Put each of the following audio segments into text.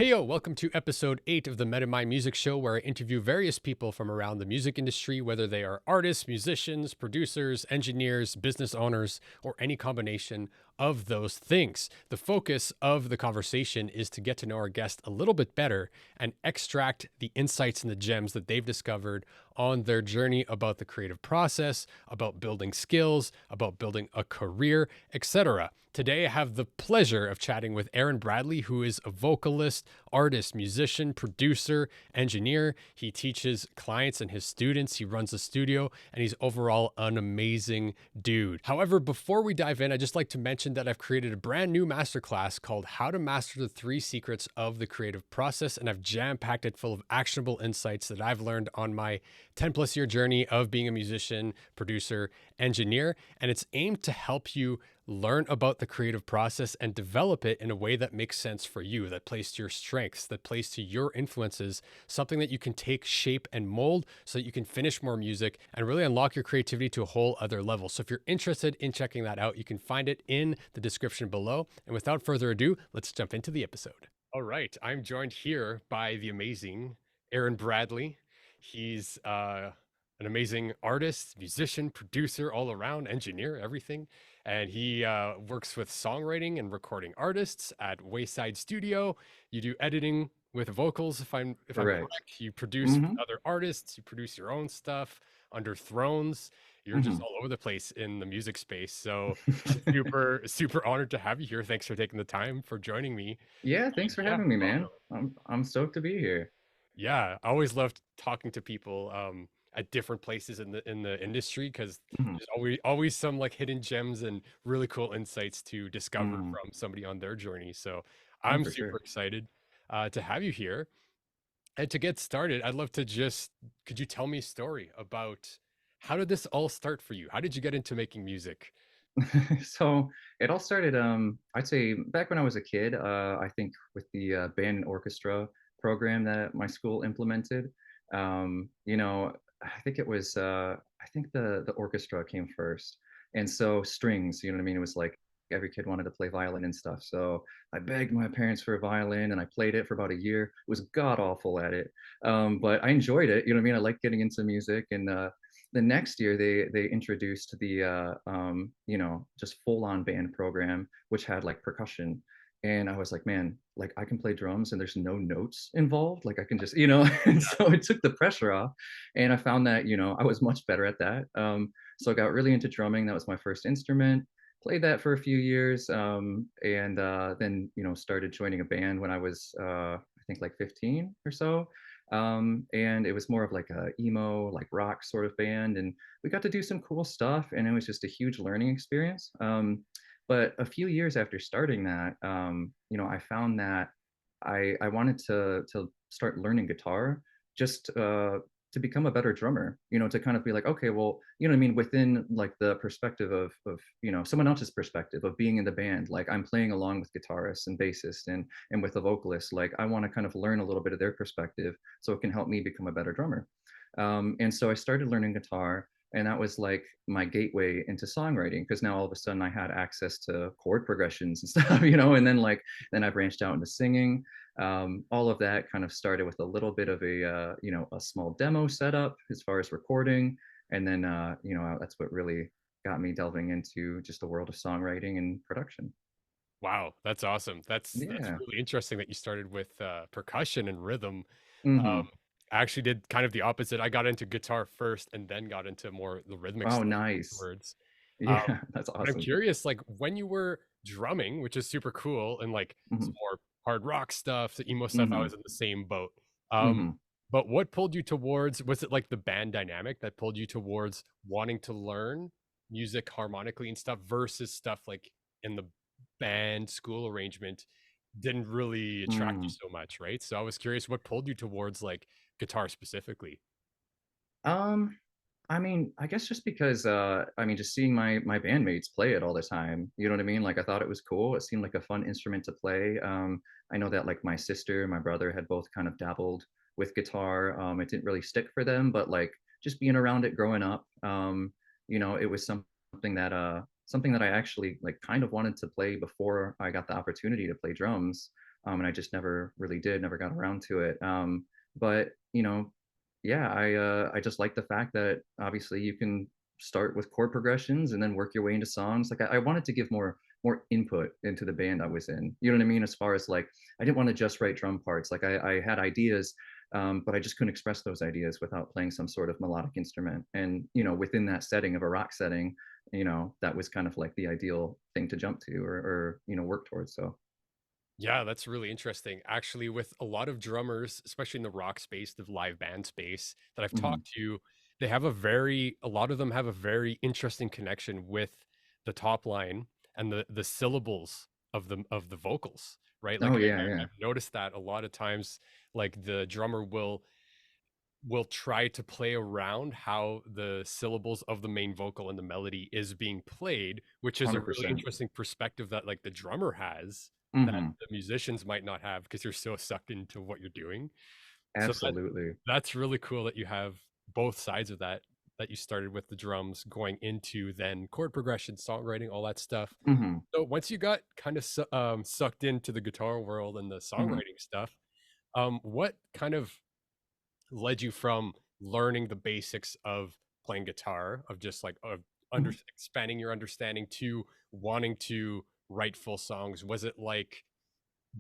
Hey yo, welcome to episode 8 of the Meta My Music Show, where I interview various people from around the music industry, whether they are artists, musicians, producers, engineers, business owners, or any combination of those things. The focus of the conversation is to get to know our guest a little bit better and extract the insights and the gems that they've discovered on their journey about the creative process, about building skills, about building a career, etc. Today, I have the pleasure of chatting with Aaron Bradley, who is a vocalist, artist, musician, producer, engineer. He teaches clients and his students. He runs a studio, and he's overall an amazing dude. However, before we dive in, I'd just like to mention that I've created a brand new masterclass called How to Master the 3 Secrets of the Creative Process, and I've jam-packed it full of actionable insights that I've learned on my 10 plus year journey of being a musician, producer, engineer, and it's aimed to help you learn about the creative process and develop it in a way that makes sense for you, that plays to your strengths, that plays to your influences, something that you can take shape and mold so that you can finish more music and really unlock your creativity to a whole other level. So if you're interested in checking that out, you can find it in the description below. And without further ado, let's jump into the episode. All right, I'm joined here by the amazing Aaron Bradley. He's an amazing artist, musician, producer, all around, engineer, everything. And he works with songwriting and recording artists at Wayside Studio. You do editing with vocals, if I'm Correct. correct. You produce with Mhm, other artists. You produce your own stuff under Thrones. You're just mhm. all over the place in the music space. So I'm super honored to have you here. Thanks for taking the time for joining me. Yeah, thanks And for yeah, having me, welcome. man. I'm stoked to be here. Yeah, I always loved talking to people at different places in the industry because Mhm, there's always some like hidden gems and really cool insights to discover mhm. from somebody on their journey. So Oh, I'm for super sure. excited to have you here. And to get started, I'd love to just could you tell me a story about how did this all start for you? How did you get into making music? So, it all started, I'd say back when I was a kid, I think with the, band and orchestra program that my school implemented. You know, I think it was, I think the orchestra came first, and so strings, you know what I mean? It was like every kid wanted to play violin and stuff, so I begged my parents for a violin, and I played it for about a year. Was god awful at it, but I enjoyed it, you know what I mean? I liked getting into music, and, the next year they introduced the you know, just full on band program which had like percussion, and I was like, man, like I can play drums and there's no notes involved, like I can just, you know. And so it took the pressure off, and I found that, you know, I was much better at that. So I got really into drumming. That was my first instrument. Played that for a few years, and then, you know, started joining a band when I was I think like 15 or so. And it was more of like a emo, like rock sort of band, and we got to do some cool stuff, and it was just a huge learning experience. But a few years after starting that, you know, I found that I wanted to start learning guitar, just to become a better drummer. You know, to kind of be like, okay, well, you know what I mean, within like the perspective of you know, someone else's perspective of being in the band. Like I'm playing along with guitarists and bassists and with a vocalist. Like I want to kind of learn a little bit of their perspective so it can help me become a better drummer. And so I started learning guitar, and that was like my gateway into songwriting, because now all of a sudden I had access to chord progressions and stuff, you know. And then like then I branched out into singing. All of that kind of started with a little bit of a you know, a small demo setup as far as recording, and then you know, that's what really got me delving into just the world of songwriting and production. Wow, that's awesome. That's Yeah. really interesting that you started with percussion and rhythm. Hmm. I actually did kind of the opposite. I got into guitar first and then got into more the rhythmic Oh, stuff nice. afterwards. Um, Yeah, that's but I'm awesome. curious, like when you were drumming, which is super cool, and like Hmm. some more hard rock stuff, the emo stuff, I Hmm. was in the same boat. Um, Hmm. but what pulled you towards, was it like the band dynamic that pulled you towards wanting to learn music harmonically and stuff versus stuff like in the band school arrangement didn't really attract you Mm. so much, right? So I was curious what pulled you towards like guitar specifically. Um, I mean, I guess just because I mean, just seeing my bandmates play it all the time, you know what I mean? Like I thought it was cool. It seemed like a fun instrument to play. I know that like my sister, my brother had both kind of dabbled with guitar. It didn't really stick for them, but like just being around it growing up, you know, it was something that I actually like kind of wanted to play before I got the opportunity to play drums. and I just never really did, never got around to it. But yeah, I just like the fact that obviously you can start with chord progressions and then work your way into songs. Like I wanted to give more input into the band I was in. You know what I mean? As far as like, I didn't want to just write drum parts. Like I had ideas, but I just couldn't express those ideas without playing some sort of melodic instrument. And within that setting of a rock setting, that was kind of like the ideal thing to jump to or work towards. So. Yeah, that's really interesting. Actually, with a lot of drummers, especially in the rock space, the live band space that I've Mhm. talked to, a lot of them have a very interesting connection with the top line and the syllables of the vocals, right? Oh Like yeah, yeah. I've noticed that a lot of times, like the drummer will try to play around how the syllables of the main vocal and the melody is being played, which is a really 100%. interesting perspective that like the drummer has that Mhm. the musicians might not have because you're so sucked into what you're doing. So Absolutely. that's really cool that you have both sides of that, that you started with the drums going into then chord progression, songwriting, all that stuff. Mhm. So once you got kind of sucked into the guitar world and the Mhm. songwriting stuff, what kind of led you from learning the basics of playing guitar, of just like of Mhm. expanding your understanding to wanting to write full songs? Was it like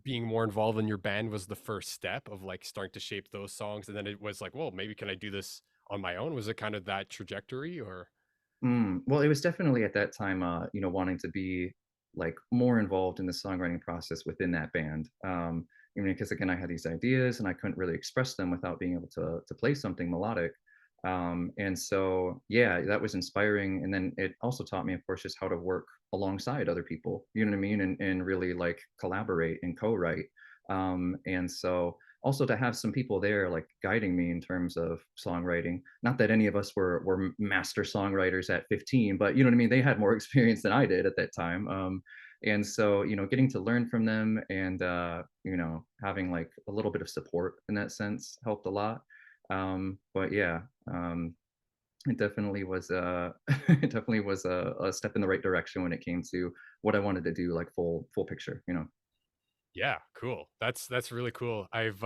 being more involved in your band was the first step of like starting to shape those songs, and then it was like, well, maybe can I do this on my own? Was it kind of that trajectory, or Well, it was definitely at that time, wanting to be like more involved in the songwriting process within that band. Because again, I had these ideas and I couldn't really express them without being able to play something melodic. And so, yeah, that was inspiring. And then it also taught me, of course, just how to work alongside other people. You know what I mean? And really like collaborate and co-write. And so also to have some people there like guiding me in terms of songwriting, not that any of us were master songwriters at 15, but you know what I mean, they had more experience than I did at that time. And so getting to learn from them and having like a little bit of support in that sense helped a lot. But yeah, it definitely was it definitely was a step in the right direction when it came to what I wanted to do, like full picture. yeah, cool. That's really cool. I've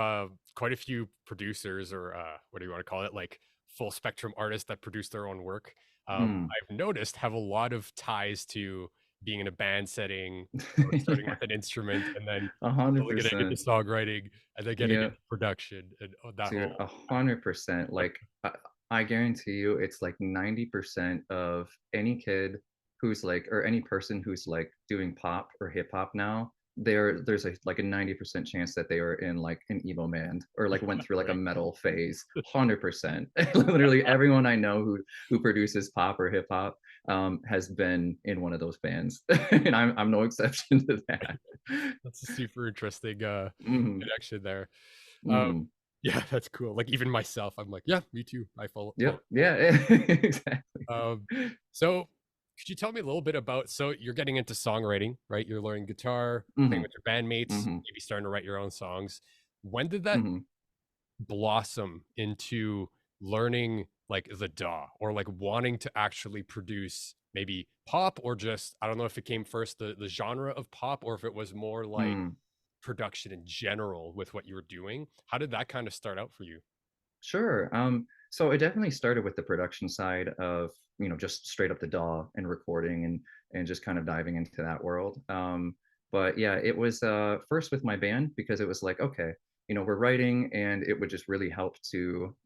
quite a few producers, or what do you want to call it, like full spectrum artists that produce their own work. Mm. I've noticed have a lot of ties to being in a band setting, or starting Yeah, with an instrument, and then a hundred slowly getting into percent. songwriting, and then getting Yeah. into production, and that Dude, whole 100%. like Like, I guarantee you, it's like 90% of any kid who's like, or any person who's like doing pop or hip hop now. There's like a 90% chance that they are in like an emo band or like went through like a right. metal phase. 100%. Literally everyone I know who produces pop or hip hop has been in one of those bands, and I'm no exception to that. That's a super interesting Hmm. connection there. Um, Hmm. yeah, that's cool. Like even myself, I'm like, yeah, me too. I follow. Yep. Yeah. Exactly. Um, so could you tell me a little bit about, so you're getting into songwriting, right? You're learning guitar, playing Mhm, with your bandmates, mhm, maybe starting to write your own songs. When did that mhm, blossom into learning like the DAW, or like wanting to actually produce maybe pop, or just, I don't know if it came first, the genre of pop, or if it was more like mm. production in general with what you were doing? How did that kind of start out for you? Sure. So it definitely started with the production side of, just straight up the DAW and recording and just kind of diving into that world. But yeah, it was first with my band because it was like, okay, we're writing and it would just really help to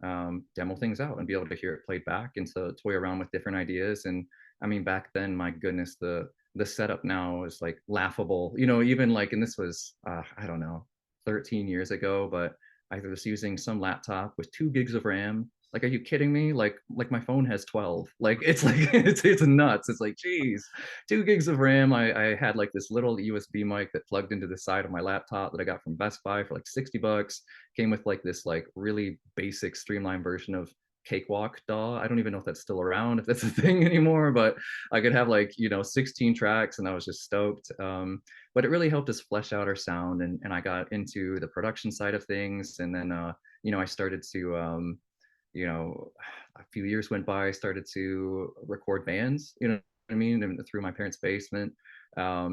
demo things out and be able to hear it played back and to toy around with different ideas. And I mean, back then, my goodness, the setup now is like laughable, even like, and this was I don't know, 13 years ago, but I was using some laptop with 2 gigs of RAM. Like, are you kidding me? Like my phone has 12. Like, it's like it's nuts. It's like, geez, 2 gigs of RAM. I had like this little USB mic that plugged into the side of my laptop that I got from Best Buy for like 60 bucks. Came with like this like really basic streamlined version of Cakewalk DAW. I don't even know if that's still around, if that's a thing anymore, but I could have like, 16 tracks and I was just stoked. But it really helped us flesh out our sound, and I got into the production side of things. And then I started to you know a few years went by, I started to record bands, what I mean, and through my parents basement.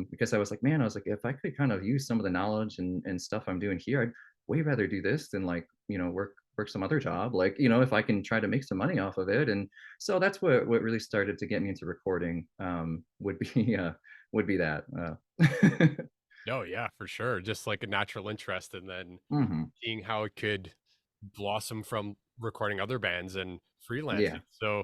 because I was like, man, I was like, if I could kind of use some of the knowledge and stuff I'm doing here, I'd way rather do this than like, work some other job. Like, if I can try to make some money off of it. And so that's what really started to get me into recording, would be would be that. No, yeah, for sure. Just like a natural interest, and then Hmm. seeing how it could blossom from recording other bands and freelancing. Yeah. So,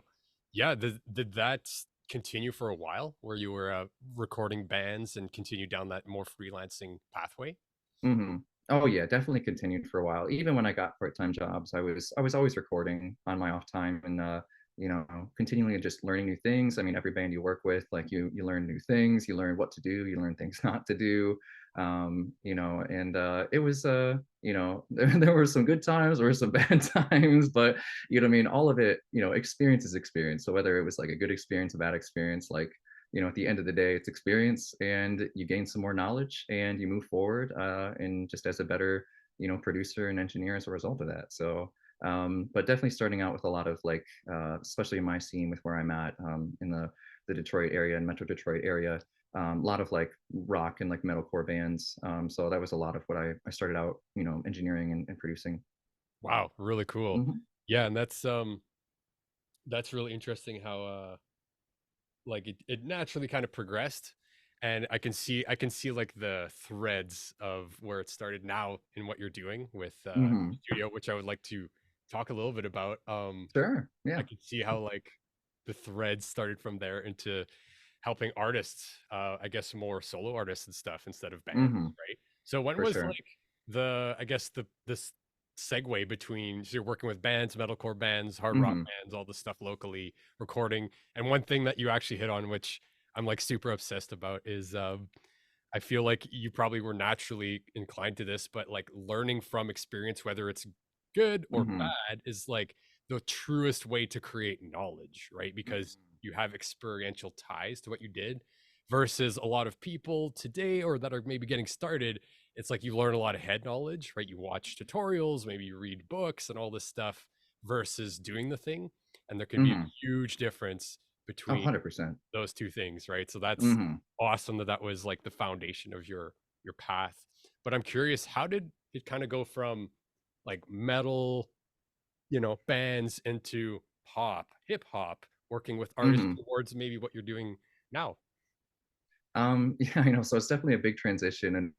yeah, did that continue for a while where you were recording bands and continue down that more freelancing pathway? Hmm. Oh yeah, definitely continued for a while. Even when I got part-time jobs, I was always recording on my off time, and continually just learning new things. I mean, every band you work with, like you learn new things, you learn what to do, you learn things not to do. And it was there were some good times, there were some bad times, but you know what I mean, all of it, experience is experience. So whether it was like a good experience, a bad experience, like at the end of the day, it's experience, and you gain some more knowledge and you move forward, and just as a better, producer and engineer as a result of that. So, but definitely starting out with a lot of like, especially in my scene with where I'm at, in the Detroit area and Metro Detroit area, a lot of like rock and like metalcore bands. So that was a lot of what I started out, engineering and producing. Wow, really cool. Hmm. Yeah, and that's really interesting how like it naturally kind of progressed, and I can see like the threads of where it started now in what you're doing with Hmm. studio, which I would like to talk a little bit about. Sure. I Yeah. can see how like the threads started from there into helping artists, I guess more solo artists and stuff instead of bands, Hmm. right? So when For was sure. like the I guess the this segue between, so you're working with bands, metalcore bands, hard rock Hmm. bands, all this stuff locally, recording, and one thing that you actually hit on, which I'm like super obsessed about, is I feel like you probably were naturally inclined to this, but like learning from experience, whether it's good or Hmm. bad, is like the truest way to create knowledge, right? Because you have experiential ties to what you did versus a lot of people today or that are maybe getting started. It's like you learn a lot of head knowledge, right? You watch tutorials, maybe you read books and all this stuff versus doing the thing. And there can be a Hmm. huge difference Oh, between 100%. those two things, right? So that's Mhm. awesome that that was like the foundation of your path. But I'm curious, how did it kind of go from like metal, bands into pop, hip hop, working with artists Mhm. towards maybe what you're doing now? Yeah, I know. So it's definitely a big transition, and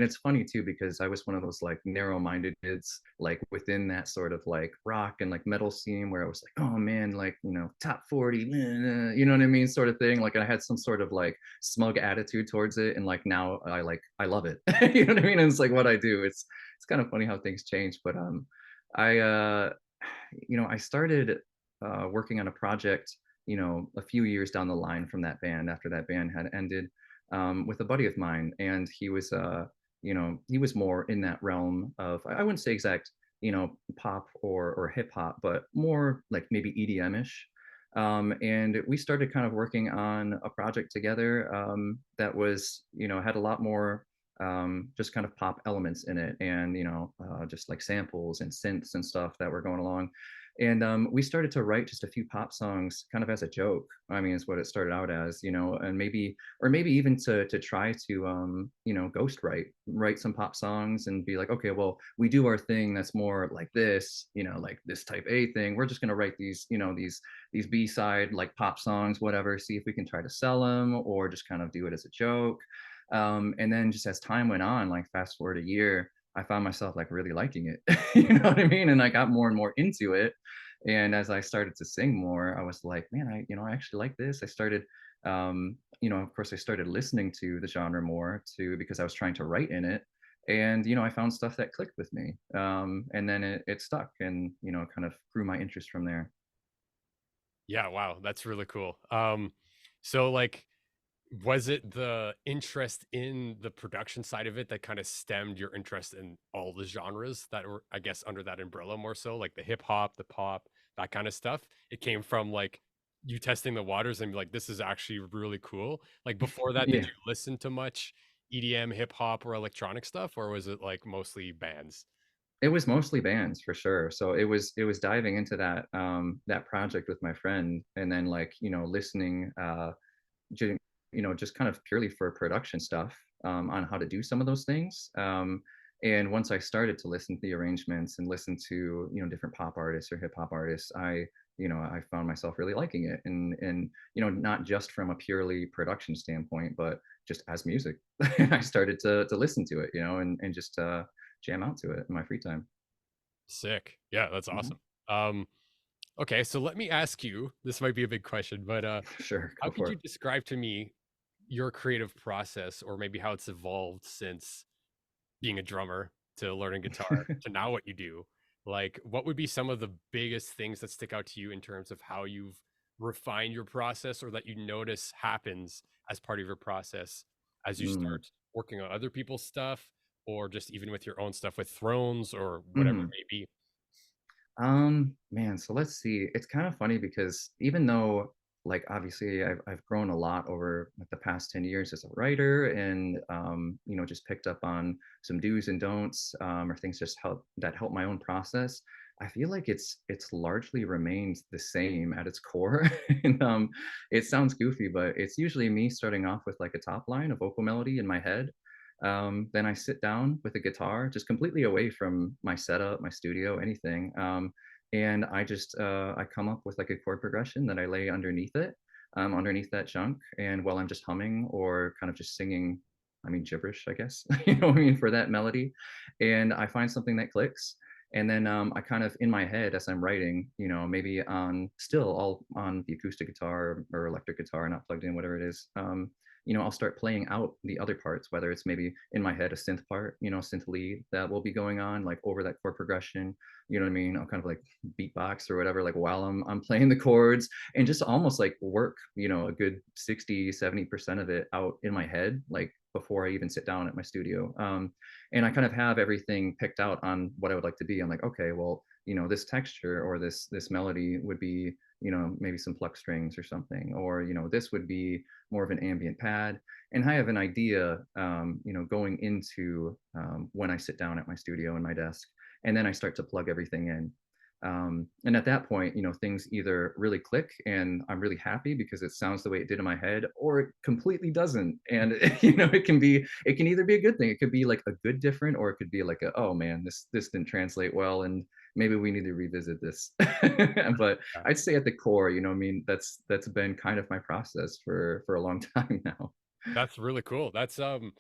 it's funny too because I was one of those like narrow-minded kids, like within that sort of like rock and like metal scene where I was like, oh man, like top 40, you know what I mean, sort of thing. Like I had some sort of like smug attitude towards it, and like now I love it. You know what I mean? And it's like what I do. It's kind of funny how things change, but I I started working on a project, a few years down the line from that band after that band had ended, with a buddy of mine, and he was more in that realm of, I wouldn't say exact, pop or hip hop, but more like maybe EDM-ish. And we started kind of working on a project together, that was, had a lot more, just kind of pop elements in it, and just like samples and synths and stuff that were going along. And we started to write just a few pop songs kind of as a joke. I mean, is what it started out as, and maybe even to try to ghost write some pop songs and be like, okay, well, we do our thing that's more like this, like this type A thing. We're just gonna write these, these B-side like pop songs, whatever, see if we can try to sell them or just kind of do it as a joke. And then just as time went on, like fast forward a year, I found myself like really liking it. You know what I mean? And I got more and more into it. And as I started to sing more, I was like, man, I actually like this. I started, of course, I started listening to the genre more too because I was trying to write in it. And, I found stuff that clicked with me. And then it stuck and, kind of grew my interest from there. Yeah, wow, that's really cool. So like, was it the interest in the production side of it that kind of stemmed your interest in all the genres that were, I guess, under that umbrella more so, like the hip hop, the pop, that kind of stuff? It came from like you testing the waters and be like, this is actually really cool. Like before that, did Yeah. you listen to much EDM, hip hop, or electronic stuff, or was it like mostly bands? It was mostly bands for sure. So it was diving into that project with my friend, and then like, listening, just kind of purely for production stuff, on how to do some of those things. And once I started to listen to the arrangements and listen to, different pop artists or hip hop artists, I found myself really liking it, and not just from a purely production standpoint, but just as music. I started to listen to it, and just jam out to it in my free time. Sick. Yeah, that's Mhm. awesome. Um, okay, so let me ask you, this might be a big question, but Sure, how go could for you it. describe to me your creative process or maybe how it's evolved since being a drummer to learning guitar to now what you do? Like, what would be some of the biggest things that stick out to you in terms of how you've refined your process or that you notice happens as part of your process as you Mm. start working on other people's stuff or just even with your own stuff with thrones or whatever it Mhm. may be? Man, so let's see. It's kind of funny because even though, like, obviously I've grown a lot over like the past 10 years as a writer, and just picked up on some do's and don'ts, or things just help my own process. I feel like it's largely remained the same at its core. And it sounds goofy, but it's usually me starting off with like a top line, a vocal melody in my head. Then I sit down with a guitar, just completely away from my setup, my studio, anything. And I come up with like a chord progression that I lay underneath it, underneath that chunk. And while I'm just humming or kind of just singing, I mean gibberish, I guess, what I mean, for that melody, and I find something that clicks. And then I kind of in my head as I'm writing, maybe on still all on the acoustic guitar or electric guitar, not plugged in, whatever it is. I'll start playing out the other parts, whether it's maybe in my head a synth part, synth lead that will be going on like over that chord progression. You know what I mean? I'll kind of like beatbox or whatever, like while I'm playing the chords, and just almost like work, a good 60, 70% of it out in my head, like before I even sit down at my studio. And I kind of have everything picked out on what I would like to be. I'm like, okay, well, this texture or this melody would be, maybe some pluck strings or something, or this would be more of an ambient pad. And I have an idea, going into, when I sit down at my studio and my desk, and then I start to plug everything in. And at that point, things either really click and I'm really happy because it sounds the way it did in my head, or it completely doesn't. And it can either be a good thing. It could be like a good different, or it could be like oh man, this didn't translate well, and maybe we need to revisit this. But Yeah. I'd say at the core, I mean, that's been kind of my process for a long time now. That's really cool. That's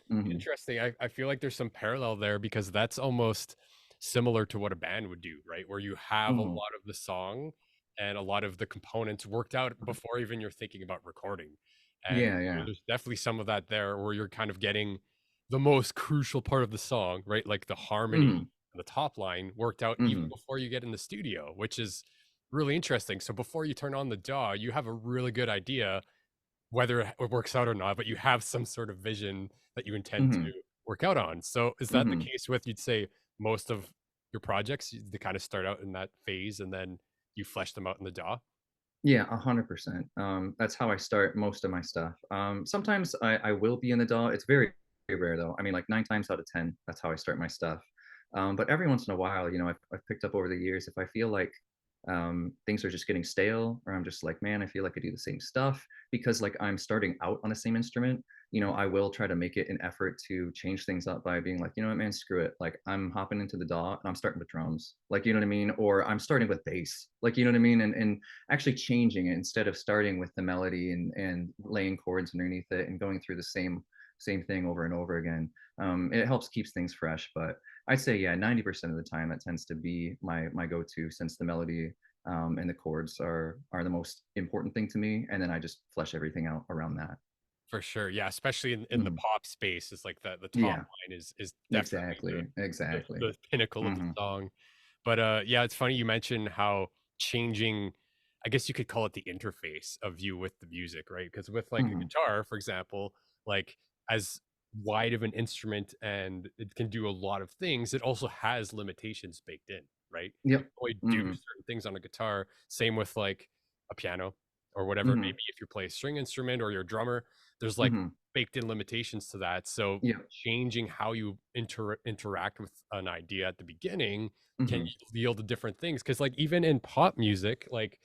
Mhm. interesting. I feel like there's some parallel there because that's almost similar to what a band would do, right? Where you have a Mhm. lot of the song and a lot of the components worked out before even you're thinking about recording. And Yeah, yeah. there's definitely some of that there where you're kind of getting the most crucial part of the song, right? Like the harmony Mhm. and the top line worked out even Mhm. before you get in the studio, which is really interesting. So before you turn on the DAW, you have a really good idea whether it works out or not, but you have some sort of vision that you intend to Mhm. work out on. So is that the Mhm. case with, you'd say, most of your projects, they kind of start out in that phase and then you flesh them out in the DAW? Yeah, 100%. That's how I start most of my stuff. Sometimes I will be in the DAW. It's very, very rare though. I mean, like 9 times out of 10, that's how I start my stuff. But every once in a while, I've picked up over the years, if I feel like things are just getting stale, or I'm just like, man, I feel like I do the same stuff because like I'm starting out on the same instrument. I will try to make it an effort to change things up by being like, you know what, man, screw it. Like I'm hopping into the DAW and I'm starting with drums, like, you know what I mean? Or I'm starting with bass, like, you know what I mean? And actually changing it instead of starting with the melody and laying chords underneath it and going through the same thing over and over again. It helps keeps things fresh, but I'd say yeah, 90% of the time that tends to be my go-to, since the melody, and the chords are the most important thing to me, and then I just flesh everything out around that. For sure. Yeah, especially in the Mhm. pop space, is like the top Yeah, line is definitely exactly, exactly. the pinnacle of the Mhm, song. But, yeah, it's funny you mentioned how changing, I guess you could call it the interface of you with the music, right? Because with, like, a mhm, guitar, for example, like, as wide of an instrument and it can do a lot of things, it also has limitations baked in, right? You yep, can only do mhm, certain things on a guitar. Same with, like, a piano or whatever it may mhm, be if you play a string instrument or you're a drummer, there's, like, mhm, baked in limitations to that. So yep, changing how you interact with an idea at the beginning can mhm, yield different things. Because like even in pop music, like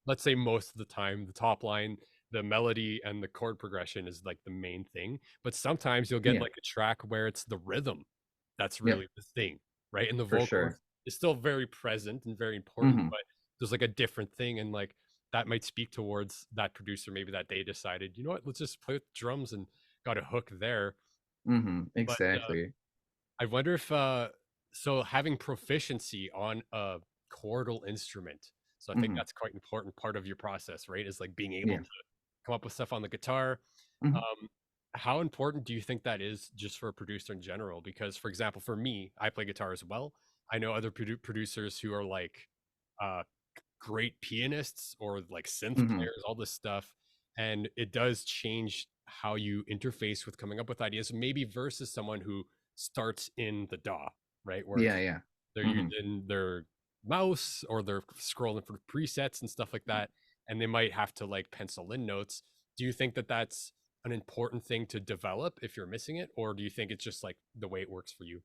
let's say most of the time the top line, the melody and the chord progression is like the main thing, but sometimes you'll get Yeah. like a track where it's the rhythm that's Yep. really the thing, right? And the For vocal sure. is still very present and very important, Mhm. but there's like a different thing, and like that might speak towards that producer. Maybe that day decided, you know what, let's just play with drums and got a hook there. Mhm. But Exactly. I wonder if so having proficiency on a chordal instrument. So I think Mhm. that's quite an important part of your process, right? Is like being able Yeah. to come up with stuff on the guitar. Mhm. Um, how important do you think that is just for a producer in general? Because, for example, for me, I play guitar as well. I know other producers who are like uh, great pianists or like synth Mhm. players, all this stuff. And it does change how you interface with coming up with ideas, maybe versus someone who starts in the DAW, right? Where Yeah, yeah. they're Mhm. using their mouse or they're scrolling for presets and stuff like that. And they might have to like pencil in notes. Do you think that that's an important thing to develop if you're missing it? Or do you think it's just like the way it works for you?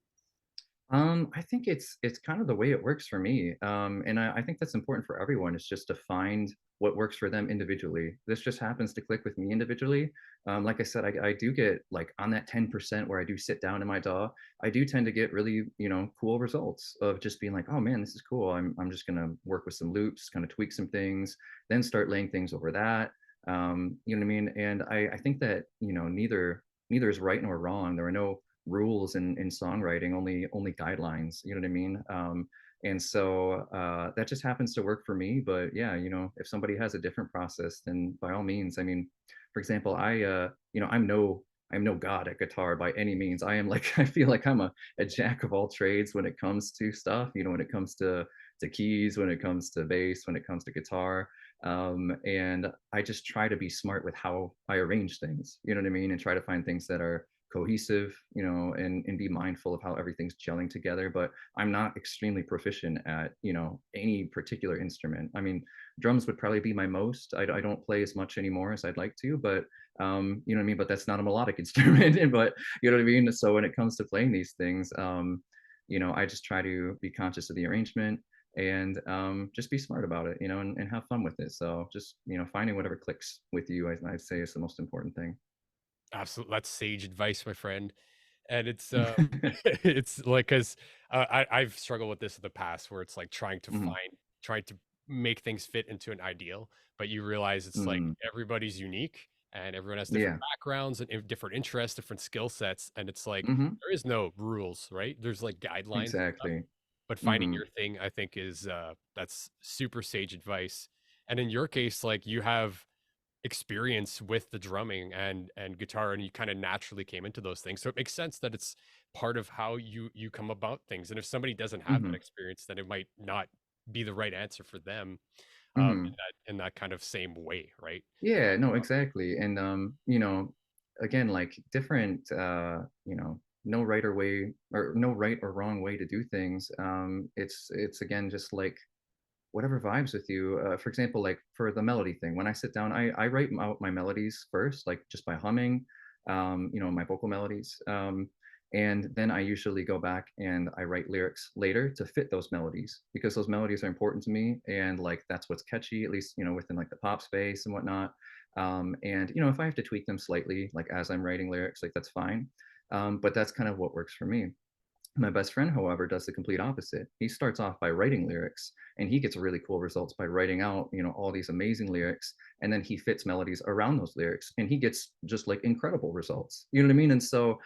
I think it's kind of the way it works for me, and I think that's important for everyone. Is just to find what works for them individually. This just happens to click with me individually. Like I said, I do get like on that 10% where I do sit down in my DAW. I do tend to get really cool results of just being like, oh man, this is cool. I'm just gonna work with some loops, kind of tweak some things, then start laying things over that. You know what I mean? And I think that neither is right nor wrong. There are no rules in songwriting, only guidelines. You know what I mean? And so that just happens to work for me. But yeah, if somebody has a different process, then by all means. I mean, for example, I'm no god at guitar by any means. I am like I feel like I'm a jack of all trades when it comes to stuff. When it comes to keys, when it comes to bass, when it comes to guitar. And I just try to be smart with how I arrange things. You know what I mean? And try to find things that are cohesive, and be mindful of how everything's gelling together. But I'm not extremely proficient at, any particular instrument. I mean, drums would probably be my most. I don't play as much anymore as I'd like to, but you know what I mean? But that's not a melodic instrument. But you know what I mean? So when it comes to playing these things, I just try to be conscious of the arrangement and just be smart about it, and have fun with it. So just, finding whatever clicks with you, I'd say is the most important thing. Absolutely. That's sage advice, my friend. And it's it's like because I've struggled with this in the past where it's like Mhm. trying to make things fit into an ideal, but you realize it's like Mm. everybody's unique and everyone has different Yeah. backgrounds and different interests, different skill sets, and it's like Mhm. there is no rules, right? There's like guidelines and stuff, Exactly. but finding Mhm. your thing, I think, is that's super sage advice. And in your case, like you have experience with the drumming and guitar, and you kind of naturally came into those things, so it makes sense that it's part of how you come about things. And if somebody doesn't have that Mhm. experience, then it might not be the right answer for them, Mhm. in that kind of same way, right? Yeah, no, exactly. And again, like different no right or way or no right or wrong way to do things. It's again just like whatever vibes with you. For example, like for the melody thing, when I sit down, I write out my melodies first, like just by humming, my vocal melodies. And then I usually go back and I write lyrics later to fit those melodies because those melodies are important to me. And like that's what's catchy, at least, within like the pop space and whatnot. And, if I have to tweak them slightly, like as I'm writing lyrics, like that's fine. But that's kind of what works for me. My best friend, however, does the complete opposite. He starts off by writing lyrics and he gets really cool results by writing out, all these amazing lyrics. And then he fits melodies around those lyrics and he gets just like incredible results. You know what I mean? And so,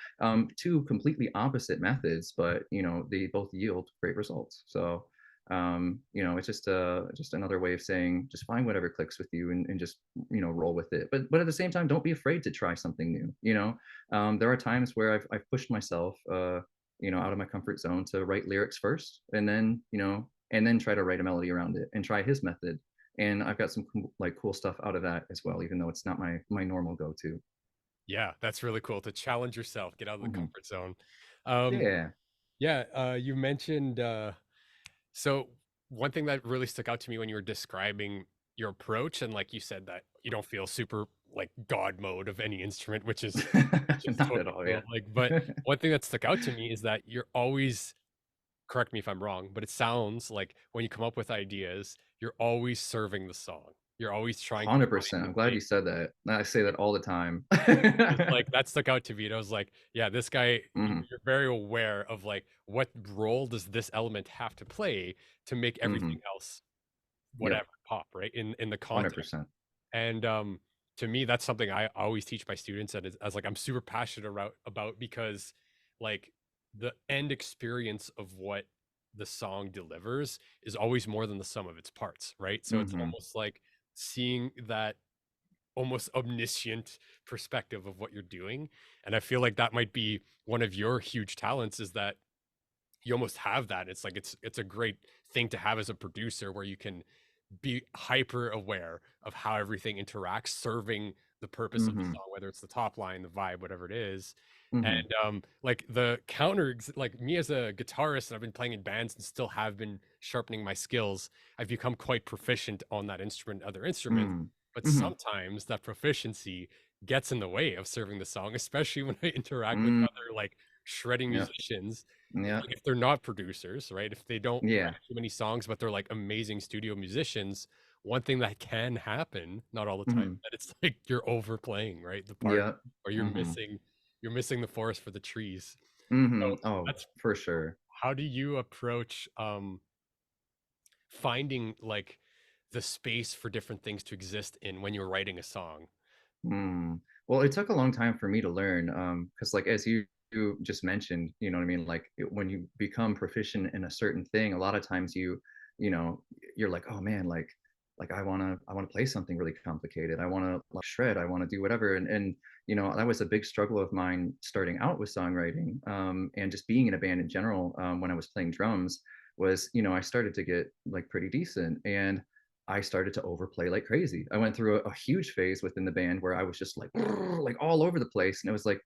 two completely opposite methods, but, they both yield great results. So, it's just another way of saying just find whatever clicks with you and just roll with it. But at the same time, don't be afraid to try something new. There are times where I've pushed myself out of my comfort zone to write lyrics first and then try to write a melody around it and try his method. And I've got some like cool stuff out of that as well, even though it's not my normal go-to. Yeah, that's really cool to challenge yourself, get out of the Mhm. comfort zone. um Yeah. yeah, you mentioned so one thing that really stuck out to me when you were describing your approach, and like you said that you don't feel super like god mode of any instrument, which is Not at totally all, cool. yeah. Like, but one thing that stuck out to me is that you're always, correct me if I'm wrong, but it sounds like when you come up with ideas, you're always serving the song. You're always trying to find 100%. the I'm glad way. you said that. I say that all the time. It's like that stuck out to me, and I was like, "Yeah, this guy, Mhm, you're very aware of like what role does this element have to play to make everything mhm. else Yep, whatever pop, right, in the context." 100%. And to me, that's something I always teach my students, and as like I'm super passionate about because like the end experience of what the song delivers is always more than the sum of its parts, right? So it's Mhm, almost like seeing that almost omniscient perspective of what you're doing. And I feel like that might be one of your huge talents, is that you almost have that. It's like it's a great thing to have as a producer, where you can be hyper aware of how everything interacts, serving the purpose of the mhm, song, whether it's the top line, the vibe, whatever it is. mhm, And like the like me as a guitarist, and I've been playing in bands and still have been sharpening my skills. I've become quite proficient on that instrument, other instruments. mm, But mhm, sometimes that proficiency gets in the way of serving the song, especially when I interact with mm, other like shredding yep, musicians. yep, Like if they're not producers, right? If they don't yeah, write too many songs, but they're like amazing studio musicians, one thing that can happen, not all the time, mhm, that it's like you're overplaying, right? The part, yep, or mhm, you're missing the forest for the trees. So mhm. Oh, that's for sure. how do you approach finding like the space for different things to exist in when you're writing a song? Mm. Well, it took a long time for me to learn, because like as you just mentioned, you know what I mean? Like when you become proficient in a certain thing, a lot of times you know, you're like, oh man, like I wanna play something really complicated. I wanna like shred. I want to do whatever. And you know that was a big struggle of mine starting out with songwriting, and just being in a band in general. When I was playing drums, was I started to get like pretty decent and I started to overplay like crazy. I went through a huge phase within the band where I was just like, like all over the place. And it was like,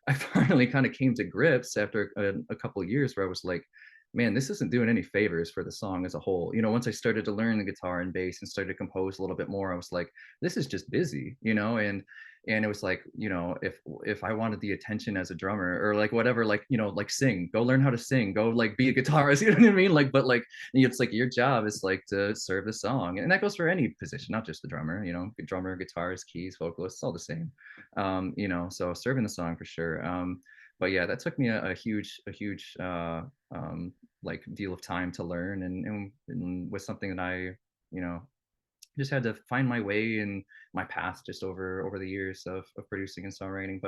I finally kind of came to grips after a couple of years where I was like, man, this isn't doing any favors for the song as a whole. Once I started to learn the guitar and bass and started to compose a little bit more, I was like, this is just busy, and it was like, if I wanted the attention as a drummer or like whatever, like, like sing, go learn how to sing, go like be a guitarist, you know what I mean? Like, but like, it's like your job is like to serve the song, and that goes for any position, not just the drummer. Drummer, guitarist, keys, vocalist, it's all the same. So serving the song for sure. But yeah, that took me a huge like deal of time to learn, and was something that I just had to find my way and my path just over the years of producing and songwriting.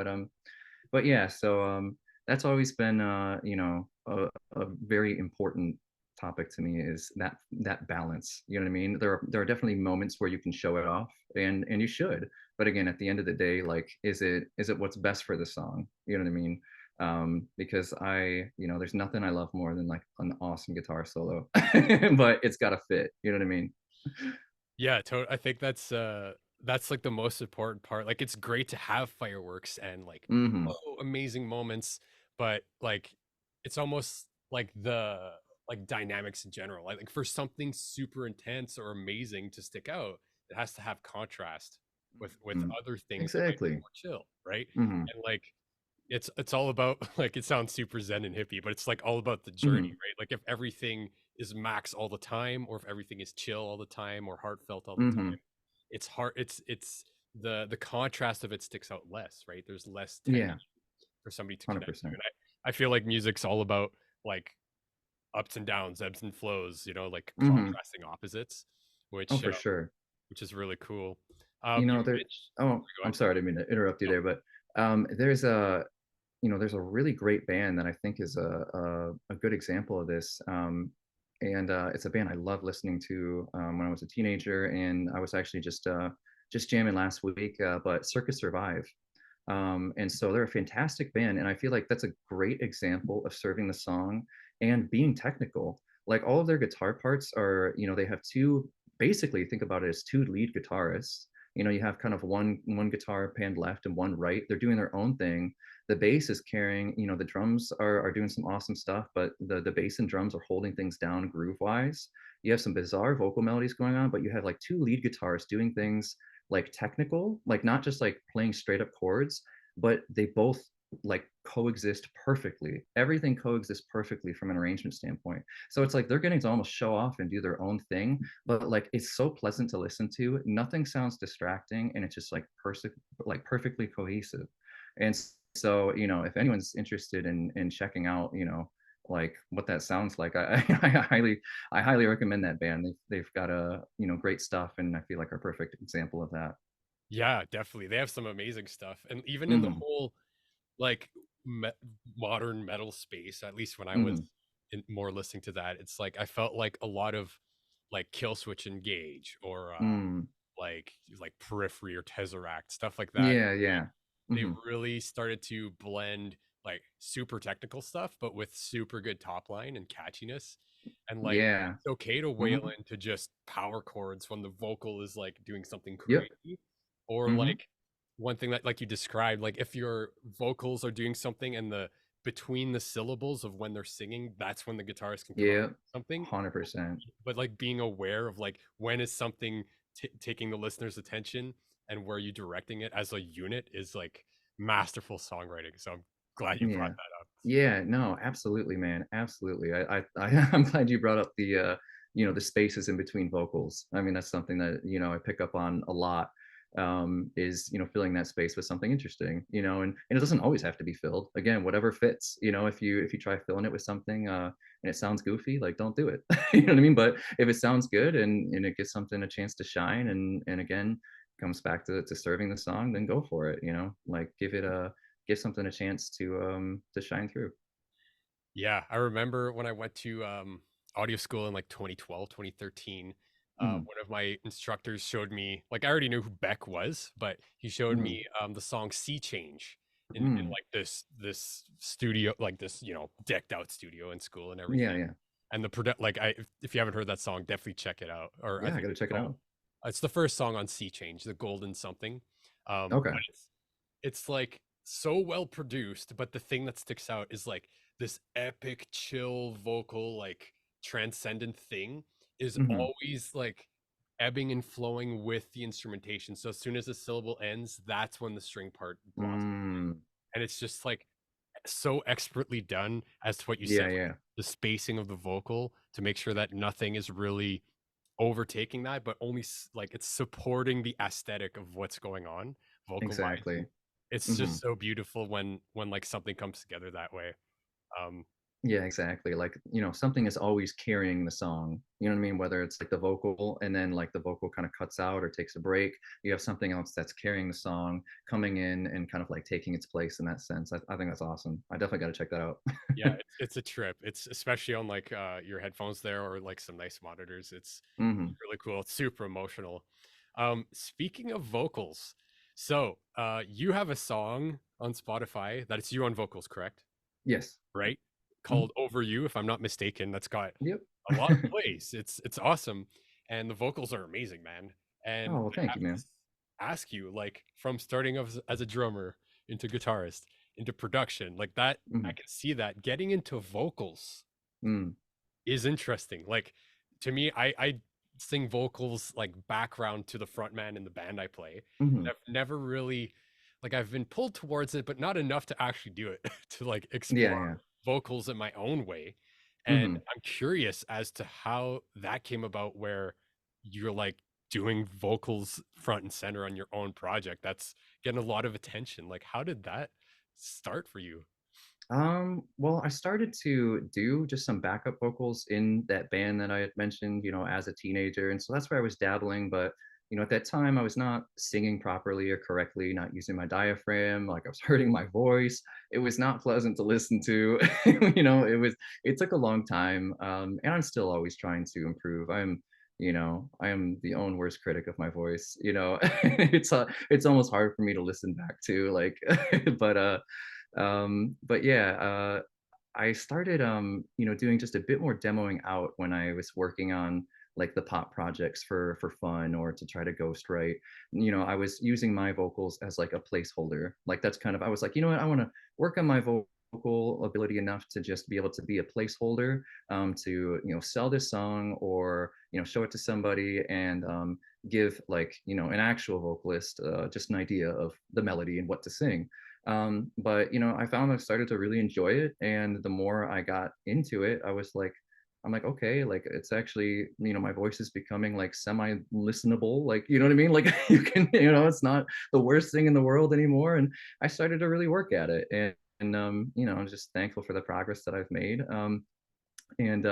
But yeah, so that's always been a very important topic to me, is that balance. You know what I mean? There are definitely moments where you can show it off, and you should. But again, at the end of the day, like, is it what's best for the song? You know what I mean? Because there's nothing I love more than like an awesome guitar solo, but it's got to fit. You know what I mean? Yeah, I think that's like the most important part. Like it's great to have fireworks and like, Hmm. oh, amazing moments, but like it's almost like the like dynamics in general. Like for something super intense or amazing to stick out, it has to have contrast with Hmm. other things that might be Exactly. more chill, right? Hmm. And like it's all about like it sounds super zen and hippie, but it's like all about the journey, Hmm. right? Like if everything is max all the time, or if everything is chill all the time, or heartfelt all the Hmm. time, it's hard. It's the contrast of it sticks out less, right? There's less Yeah. tension for somebody to connect to, 100%. and I feel like music's all about like ups and downs, ebbs and flows, like Hmm. contrasting opposites, Oh, which for sure. which is really cool. You There. mentioned, Oh, go I'm ahead. sorry, I didn't mean to interrupt you No. there, but there's a really great band that I think is a good example of this. And it's a band I love listening to when I was a teenager, and I was actually just jamming last week. But Circus Survive. And so they're a fantastic band, and I feel like that's a great example of serving the song and being technical. Like all of their guitar parts are, they have two. Basically, think about it as two lead guitarists. You have kind of one guitar panned left and one right. They're doing their own thing. The bass is carrying. The drums are doing some awesome stuff, but the bass and drums are holding things down groove wise. You have some bizarre vocal melodies going on, but you have like two lead guitarists doing things like technical, like not just like playing straight up chords, but they both like coexist perfectly. Everything coexists perfectly from an arrangement standpoint. So it's like they're getting to almost show off and do their own thing, but like it's so pleasant to listen to. Nothing sounds distracting, and it's just like perfectly cohesive. And so, if anyone's interested in checking out, like what that sounds like, I highly recommend that band. They've got a great stuff, and I feel like a perfect example of that. Yeah, definitely. They have some amazing stuff. And even in the Hmm. whole like me modern metal space, at least when I was Hmm. more listening to that, it's like I felt like a lot of like Killswitch Engage or Mm. like Periphery or Tesseract, stuff like that. Yeah, yeah. They Hmm. really started to blend like super technical stuff, but with super good top line and catchiness. And like Yeah. it's okay to wail Hmm. into just power chords when the vocal is like doing something Yep. crazy. Or Hmm. like one thing that like you described, like if your vocals are doing something and the between the syllables of when they're singing, that's when the guitarist can come up Yeah. with something. 100%. But like being aware of like when is something taking the listener's attention and where you directing it as a unit is like masterful songwriting. So I'm glad you brought Yeah. that up. Yeah, no, absolutely, man. Absolutely. I'm glad you brought up the spaces in between vocals. I mean, that's something that, I pick up on a lot, is, filling that space with something interesting, and it doesn't always have to be filled. Again, whatever fits, if you try filling it with something, and it sounds goofy, like don't do it. You know what I mean? But if it sounds good and it gives something a chance to shine and again comes back to serving the song, then go for it, like give something a chance to shine through. Yeah, I remember when I went to audio school in like 2012, 2013. Mhm, One of my instructors showed me, like I already knew who Beck was, but he showed mhm, me the song Sea Change in mm. like this studio, like this, decked out studio in school and Yeah, everything. yeah. And the product, like if you haven't heard that song, definitely check it out. Or I Yeah, I think gotta it's check it called, out. it's the first song on Sea Change, the Golden Something. Okay. But it's like so well produced, but the thing that sticks out is like this epic chill vocal like transcendent thing is Mhm. always like ebbing and flowing with the instrumentation. So as soon as the syllable ends, that's when the string part blossoms. Mm. And it's just like so expertly done as to what you said Yeah, with yeah. the spacing of the vocal to make sure that nothing is really overtaking that, but only like it's supporting the aesthetic of what's going on vocal wise. Exactly. It's just Mhm. so beautiful when like something comes together that way. Um, Yeah, exactly. Like, something is always carrying the song. You know what I mean? Whether it's like the vocal and then like the vocal kind of cuts out or takes a break, you have something else that's carrying the song coming in and kind of like taking its place in that sense. I think that's awesome. I definitely got to check that out. yeah, it's a trip. It's especially on like your headphones there or like some nice monitors. It's Hmm. really cool. It's super emotional. Speaking of vocals, so you have a song on Spotify that it's you on vocals, correct? Yes. Right? Mhm. Called Over You, if I'm not mistaken. That's got Yep. a lot of plays. It's awesome. And the vocals are amazing, man. And Oh, well, I thank have you, to man. ask you, like, from starting as a drummer into guitarist into production, like that, I Mhm. can see that getting into vocals Mm. is interesting. Like to me, I sing vocals like background to the front man in the band I play. And Mhm. I've never really like I've been pulled towards it, but not enough to actually do it to like Yeah, explore yeah. vocals in my own way. And Mhm. I'm curious as to how that came about where you're like doing vocals front and center on your own project. That's getting a lot of attention. Like how did that start for you? Well, I started to do just some backup vocals in that band that I had mentioned, as a teenager. And so that's where I was dabbling. But, at that time, I was not singing properly or correctly, not using my diaphragm. Like I was hurting my voice. It was not pleasant to listen to. It took a long time. And I'm still always trying to improve. I am the own worst critic of my voice. It's almost hard for me to listen back to. Like, but yeah, I started, doing just a bit more demoing out when I was working on like the pop projects for fun or to try to ghostwrite. I was using my vocals as like a placeholder. Like that's kind of I was like, you know what, I want to work on my vocal ability enough to just be able to be a placeholder, to sell this song or show it to somebody and give like an actual vocalist just an idea of the melody and what to sing. But I found I started to really enjoy it, and the more I got into it, I'm like, okay, like it's actually, my voice is becoming like semi listenable, like, you know what I mean? Like you can, it's not the worst thing in the world anymore. And I started to really work at it. And I'm just thankful for the progress that I've made. And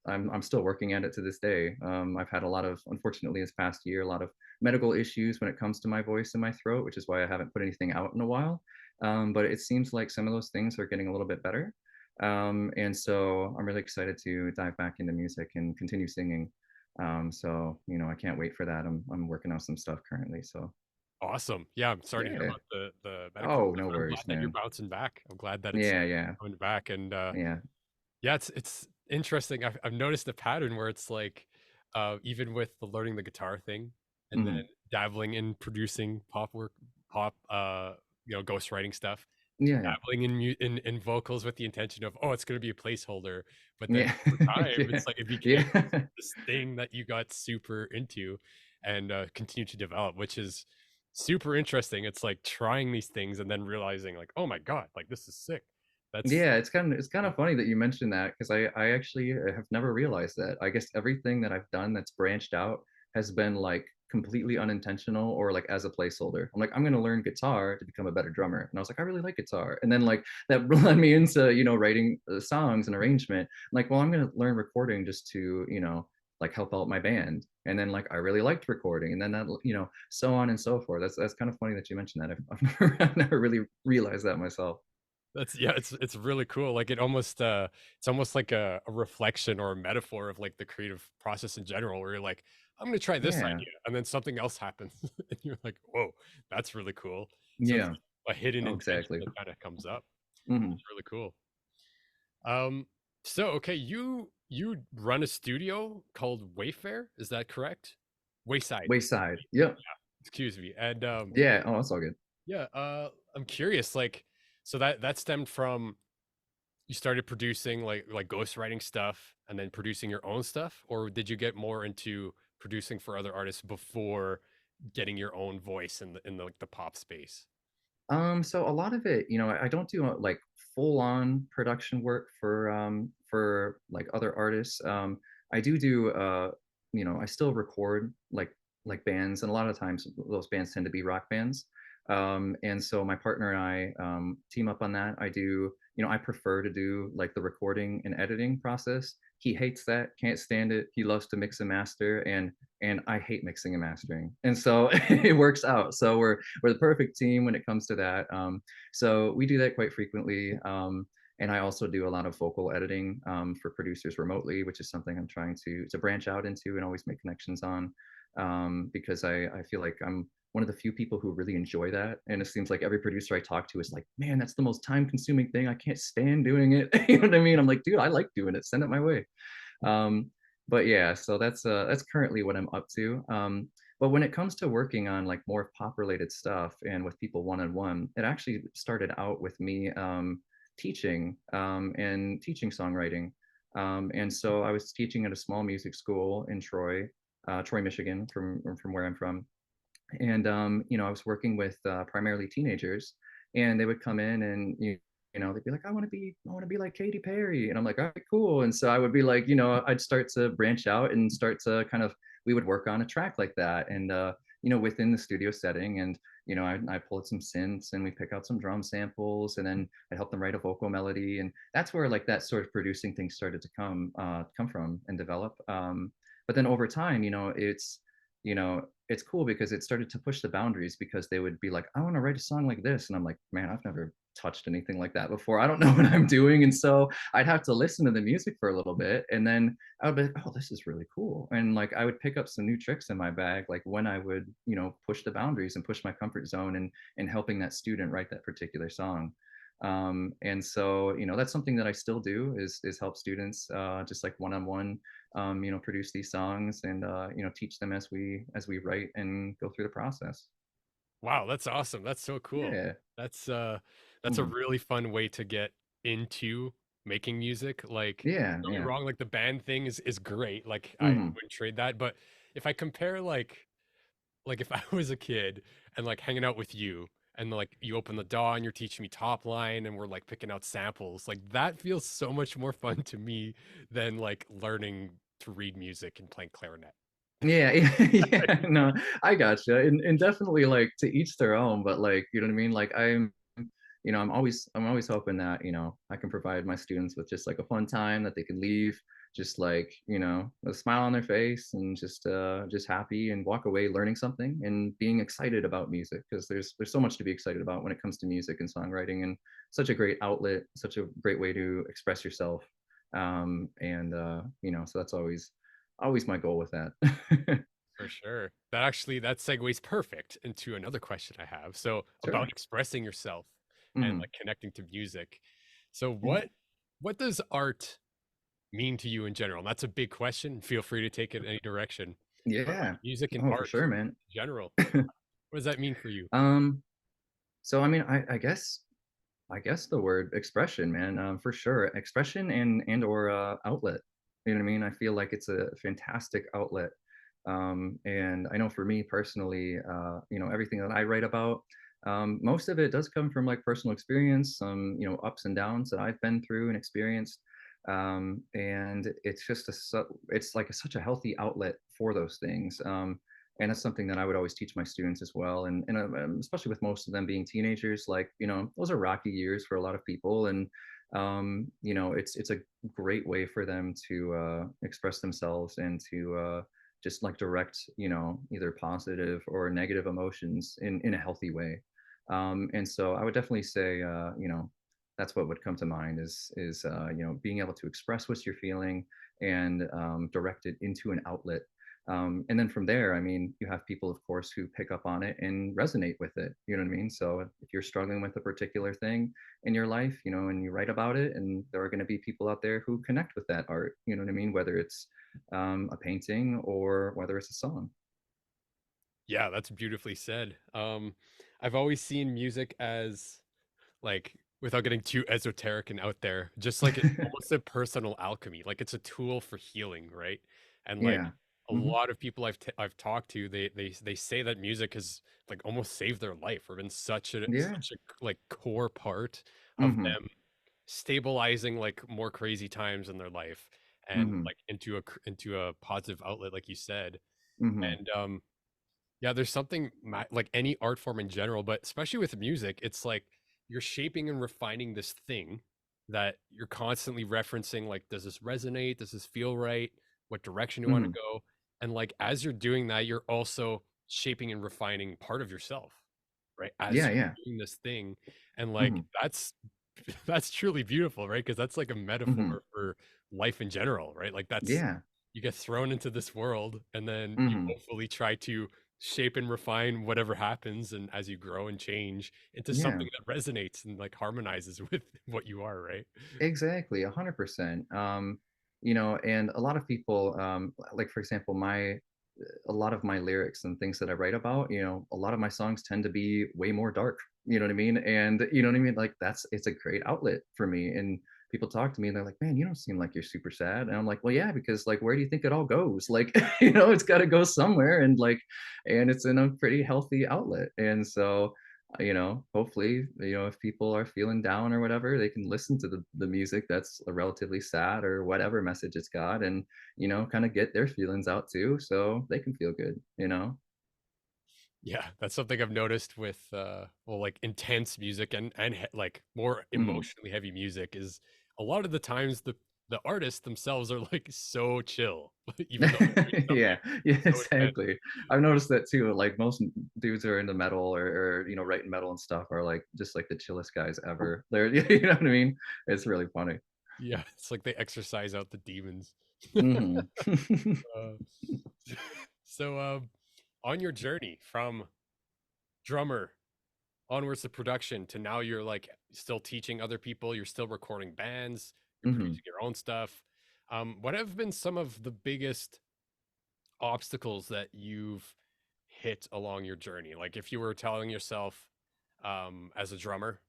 I'm still working at it to this day. I've had a lot of, unfortunately, this past year, a lot of medical issues when it comes to my voice and my throat, which is why I haven't put anything out in a while. But it seems like some of those things are getting a little bit better. And so I'm really excited to dive back into music and continue singing. I can't wait for that. I'm working on some stuff currently. So Awesome. Yeah, I'm sorry to hear yeah. about the medical Oh, stuff. no I'm glad worries, that you're man. bouncing back. I'm glad that it's Yeah, yeah, coming back. And yeah. yeah, it's interesting. I've noticed a pattern where it's like, even with the learning the guitar thing, and then Hmm. dabbling in producing pop work, pop, ghostwriting stuff, Yeah, dabbling in vocals with the intention of, oh, it's going to be a placeholder, but then yeah, over time, yeah, it's like it became yeah. this thing that you got super into and continue to develop, which is super interesting. It's like trying these things and then realizing, like, oh my god, like this is sick. That's Yeah, it's kind of funny that you mentioned that because I actually have never realized that. I guess everything that I've done that's branched out has been like completely unintentional or like as a placeholder. I'm like, I'm gonna learn guitar to become a better drummer, and I was like, I really like guitar, and then like that led me into writing songs and arrangement. I'm like, well, I'm gonna learn recording just to like help out my band, and then like I really liked recording, and then that so on and so forth. That's kind of funny that you mentioned that. I've never really realized that myself. That's yeah, it's really cool. Like it's almost like a reflection or a metaphor of like the creative process in general, where you're like, I'm gonna try this Yeah. idea, and then something else happens, and you're like, whoa, that's really cool. So it's Yeah. like a hidden Oh, intention exactly. that kind of comes up. Mhm. It's really cool. Um, so okay, you run a studio called Wayfair, is that correct? Wayside, Wayside. Yep. excuse me. And Yeah. Oh, that's all good. yeah, I'm curious, like, so that stemmed from you started producing like ghostwriting stuff and then producing your own stuff, or did you get more into producing for other artists before getting your own voice in the like the pop space? So a lot of it, I don't do like full on production work for like other artists. I do I still record like bands, and a lot of times those bands tend to be rock bands. And so my partner and I team up on that. I prefer to do like the recording and editing process. He hates that, can't stand it. He loves to mix and master, and I hate mixing and mastering. And so it works out. So we're the perfect team when it comes to that. So we do that quite frequently. And I also do a lot of vocal editing for producers remotely, which is something I'm trying to branch out into and always make connections on, because I feel like I'm one of the few people who really enjoy that. And it seems like every producer I talk to is like, man, that's the most time consuming thing. I can't stand doing it. You know what I mean? I'm like, dude, I like doing it. Send it my way. Um, but yeah, so that's currently what I'm up to. But when it comes to working on like more pop related stuff and with people one on one, it actually started out with me teaching and teaching songwriting. And so I was teaching at a small music school in Troy, Michigan, from where I'm from. And I was working with primarily teenagers, and they would come in and they'd be like, I want to be like Katy Perry, and I'm like, all right, cool. And so I would be like, I'd start to branch out and start to kind of we would work on a track like that, and within the studio setting, and I pulled some synths and we pick out some drum samples, and then I'd help them write a vocal melody, and that's where like that sort of producing thing started to come from and develop. But then over time, it's cool because it started to push the boundaries because they would be like, I want to write a song like this. And I'm like, man, I've never touched anything like that before. I don't know what I'm doing. And so I'd have to listen to the music for a little bit. And then I would be like, oh, this is really cool. And like I would pick up some new tricks in my bag, like when I would, push the boundaries and push my comfort zone and helping that student write that particular song. And so that's something that I still do is help students just like one-on-one produce these songs and teach them as we write and go through the process. Wow, that's awesome. That's so cool. Yeah. That's uh that's a Mhm. really fun way to get into making music. Like, Yeah, don't get me yeah. wrong, like the band thing is great. Like I Mhm. wouldn't trade that. But if I compare like if I was a kid and like hanging out with you and like you open the DAW and you're teaching me top line and we're like picking out samples. Like that feels so much more fun to me than like learning to read music and playing clarinet. Yeah, yeah, no, I gotcha, and definitely like to each their own, but like, you know what I mean? Like I'm always hoping that, I can provide my students with just like a fun time that they can leave just like, with a smile on their face and just happy and walk away learning something and being excited about music because there's so much to be excited about when it comes to music and songwriting and such a great outlet, such a great way to express yourself. And so that's always my goal with that. For sure. That segues perfect into another question I have. So about Sure. expressing yourself and Mhm. like connecting to music. So Yeah. what does art mean to you in general? And that's a big question. Feel free to take it any direction. But like Yeah. music and Oh, for art sure, man. in general, what does that mean for you? um, so I mean, I guess the word expression, man, for sure. Expression and or outlet. You know what I mean? I feel like it's a fantastic outlet. And I know for me personally, everything that I write about, most of it does come from like personal experience, some, ups and downs that I've been through and experienced. And it's just it's like such a healthy outlet for those things. And that's something that I would always teach my students as well. And especially with most of them being teenagers, like, those are rocky years for a lot of people. And, it's a great way for them to express themselves and to just like direct, either positive or negative emotions in a healthy way. And so I would definitely say, that's what would come to mind is being able to express what you're feeling and direct it into an outlet. And then from there, I mean, you have people, of course, who pick up on it and resonate with it. You know what I mean? So if you're struggling with a particular thing in your life, and you write about it, and there are going to be people out there who connect with that art. You know what I mean? Whether it's a painting or whether it's a song. Yeah, that's beautifully said. I've always seen music as like without getting too esoteric and out there, just like almost a personal alchemy. Like it's a tool for healing, right? And like Yeah. a Hmm. lot of people I've talked to, they say that music has like almost saved their life or been Yeah. such a like core part of Hmm. them stabilizing like more crazy times in their life and Hmm. like into a positive outlet, like you said. Hmm. And yeah, there's something like any art form in general, but especially with music, it's like you're shaping and refining this thing that you're constantly referencing. Like, does this resonate? Does this feel right? What direction you want to Hmm. go? And like, as you're doing that, you're also shaping and refining part of yourself, right? As Yeah. you're Yeah. doing this thing. And like, Hmm. that's truly beautiful, right? Because that's like a metaphor Hmm. for life in general, right? Like, that's Yeah. you get thrown into this world and then you Hmm. hopefully try to shape and refine whatever happens and as you grow and change into Yeah. something that resonates and like harmonizes with what you are, right? Exactly. 100%. And a lot of people, like for example, a lot of my lyrics and things that I write about, a lot of my songs tend to be way more dark. You know what I mean? And you know what I mean? Like it's a great outlet for me. And people talk to me and they're like, "Man, you don't seem like you're super sad." And I'm like, "Well, yeah, because like, where do you think it all goes? Like, it's got to go somewhere, and like, and it's in a pretty healthy outlet." And so, hopefully, if people are feeling down or whatever, they can listen to the music that's relatively sad or whatever message it's got, and kind of get their feelings out too, so they can feel good. Yeah, that's something I've noticed with well like intense music and like more Mhm. emotionally heavy music is a lot of the times the artists themselves are like so chill even though they're doing Yeah, something yeah, so intense. exactly. I've noticed that too. Like most dudes who are into metal or writing metal and stuff are like just like the chillest guys ever. They're you know what I mean? It's really funny. Yeah, it's like they exercise out the demons. Hmm. uh, so on your journey from drummer onwards to production to now you're like still teaching other people, you're still recording bands, you're Hmm. producing your own stuff. What have been some of the biggest obstacles that you've hit along your journey? Like if you were telling yourself as a drummer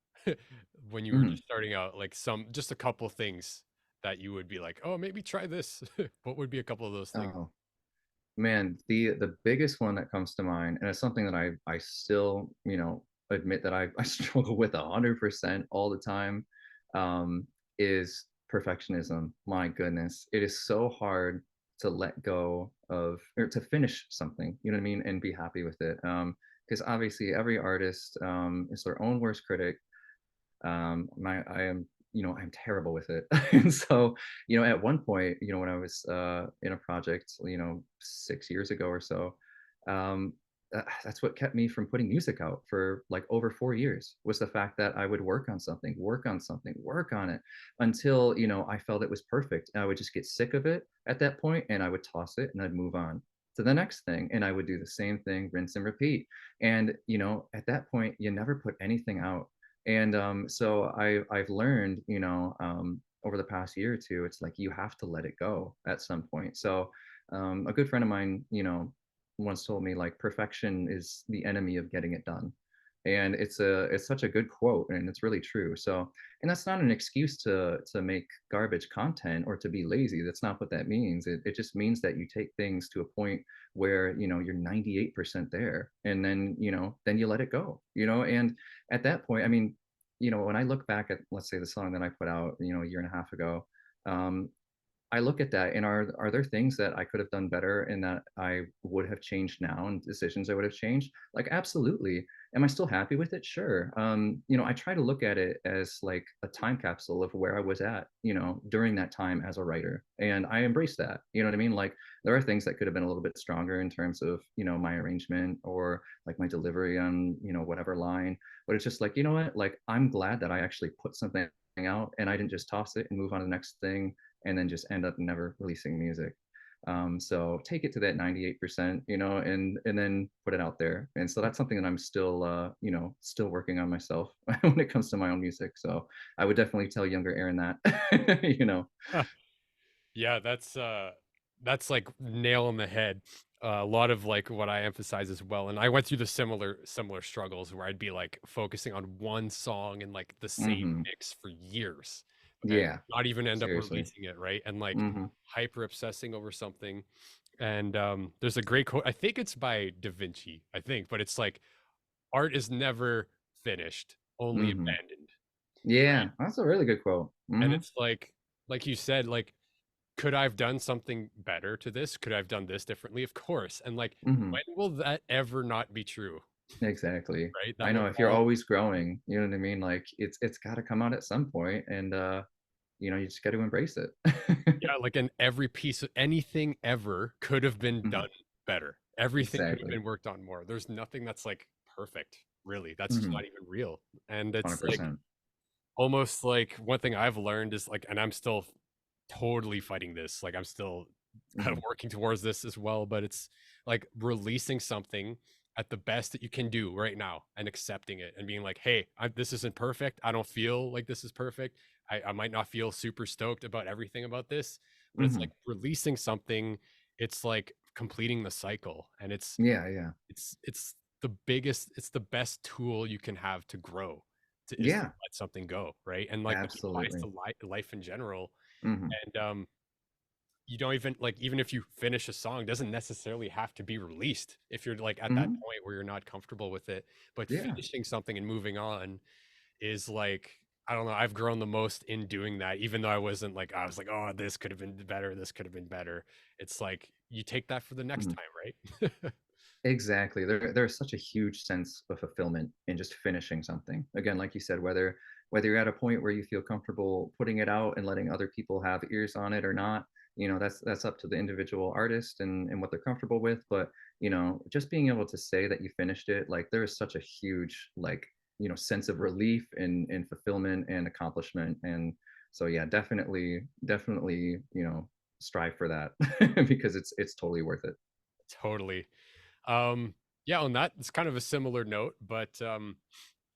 when you were Hmm. just starting out, like just a couple things that you would be like, oh, maybe try this. What would be a couple of those things? Oh, man, the biggest one that comes to mind, and it's something that I still, admit that I struggle with 100% all the time, is perfectionism. My goodness, it is so hard to let go of or to finish something. You know what I mean, and be happy with it. Because obviously, every artist is their own worst critic. I am, I'm terrible with it. And so, at one point, when I was in a project, 6 years ago or so, um, that's what kept me from putting music out for like over 4 years, was the fact that I would work on something, work on something, work on it until, I felt it was perfect. And I would just get sick of it at that point and I would toss it and I'd move on to the next thing. And I would do the same thing, rinse and repeat. And, at that point, you never put anything out. And so I've learned, over the past year or two, it's like you have to let it go at some point. So a good friend of mine, once told me like perfection is the enemy of getting it done. And it's such a good quote and it's really true. So, and that's not an excuse to make garbage content or to be lazy. That's not what that means. It just means that you take things to a point where, you're 98% there and then you let it go, and at that point, I mean, when I look back at, let's say, the song that I put out, a year and a half ago, um, I look at that and are there things that I could have done better and that I would have changed now and decisions I would have changed? Like, absolutely. Am I still happy with it? Sure. I try to look at it as like a time capsule of where I was at, during that time as a writer. And I embrace that. You know what I mean? Like there are things that could have been a little bit stronger in terms of, my arrangement or like my delivery on, whatever line. But it's just like, you know what? Like I'm glad that I actually put something out and I didn't just toss it and move on to the next thing and then just end up never releasing music. So take it to that 98%, and then put it out there. And so that's something that I'm still, still working on myself when it comes to my own music. So I would definitely tell younger Aaron that, Yeah, that's like nail on the head. A lot of like what I emphasize as well, and I went through the similar struggles where I'd be like focusing on one song and like the same hmm mix for years, and Yeah, not even end up seriously. releasing it, right? And like hmm hyper obsessing over something. And there's a great quote. I think it's by Da Vinci. I think, but it's like art is never finished, only hmm abandoned. Yeah, that's a really good quote. And it's like you said, like could I have done something better to this? Could I have done this differently? Of course. And like, hmm when will that ever not be true? Exactly. Right? I That know will if you're all, always growing, you know what I mean? Like it's got to come out at some point, and you just got to embrace it. yeah, like in every piece of anything ever could have been Mhm. done better. Everything could have Exactly. been worked on more. There's nothing that's like perfect, really. That's just not Mhm. even real. And it's like 100%. almost like one thing I've learned is like, and I'm still totally fighting this. Like I'm still kind of Mhm. working towards this as well, but it's like releasing something at the best that you can do right now and accepting it and being like, hey, this isn't perfect. I don't feel like this is perfect. I might not feel super stoked about everything about this, but it's like Mhm. releasing something. It's like completing the cycle, and Yeah, yeah. it's the biggest, it's the best tool you can have to grow. Is to Yeah, let something go, right? And like that applies to absolutely. life in general. Mhm. And you don't even like, even if you finish a song, doesn't necessarily have to be released if you're like at that Mhm. point where you're not comfortable with it. But Yeah. finishing something and moving on is like, I don't know, I've grown the most in doing that, even though I wasn't like, I was like, oh, this could have been better, this could have been better. It's like you take that for the next Mhm. time, right? Exactly. There's such a huge sense of fulfillment in just finishing something. Again, like you said, whether you're at a point where you feel comfortable putting it out and letting other people have ears on it or not, that's up to the individual artist and what they're comfortable with. But, just being able to say that you finished it, like there is such a huge like, sense of relief and fulfillment and accomplishment. And so yeah, definitely, strive for that because it's totally worth it. Totally. Um, yeah, on that, it's kind of a similar note, but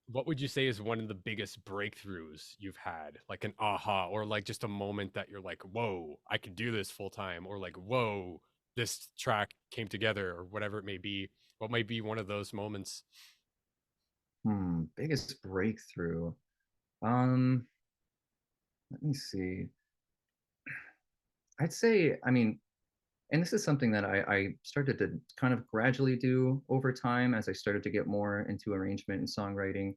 what would you say is one of the biggest breakthroughs you've had? Like an aha, or like just a moment that you're like, whoa, I could do this full time, or like, whoa, this track came together, or whatever it may be. What might be one of those moments? Biggest breakthrough. Um, Let me see. I'd say, I mean, and this is something that I started to kind of gradually do over time as I started to get more into arrangement and songwriting.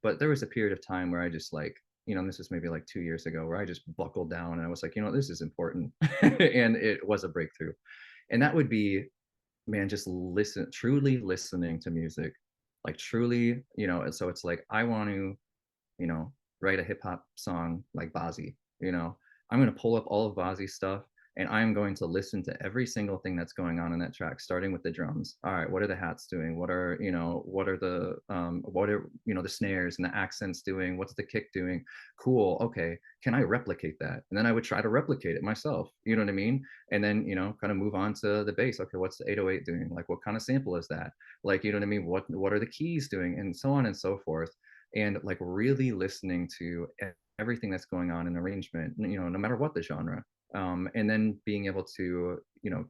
But there was a period of time where I just like, and this was maybe like 2 years ago, where I just buckled down and I was like, this is important. And it was a breakthrough. And that would be, man, just truly listening to music, like truly, and so it's like, I want to, you know, write a hip hop song like Bazzi, I'm going to pull up all of Bazzi's stuff and I'm going to listen to every single thing that's going on in that track, starting with the drums. All right, what are the hats doing? What are the snares and the accents doing? What's the kick doing? Cool. Okay. Can I replicate that? And then I would try to replicate it myself. You know what I mean? And then, kind of move on to the bass. Okay, what's the 808 doing? Like, what kind of sample is that? Like, you know what I mean? What are the keys doing? And so on and so forth, and like really listening to everything that's going on in arrangement, no matter what the genre, and then being able to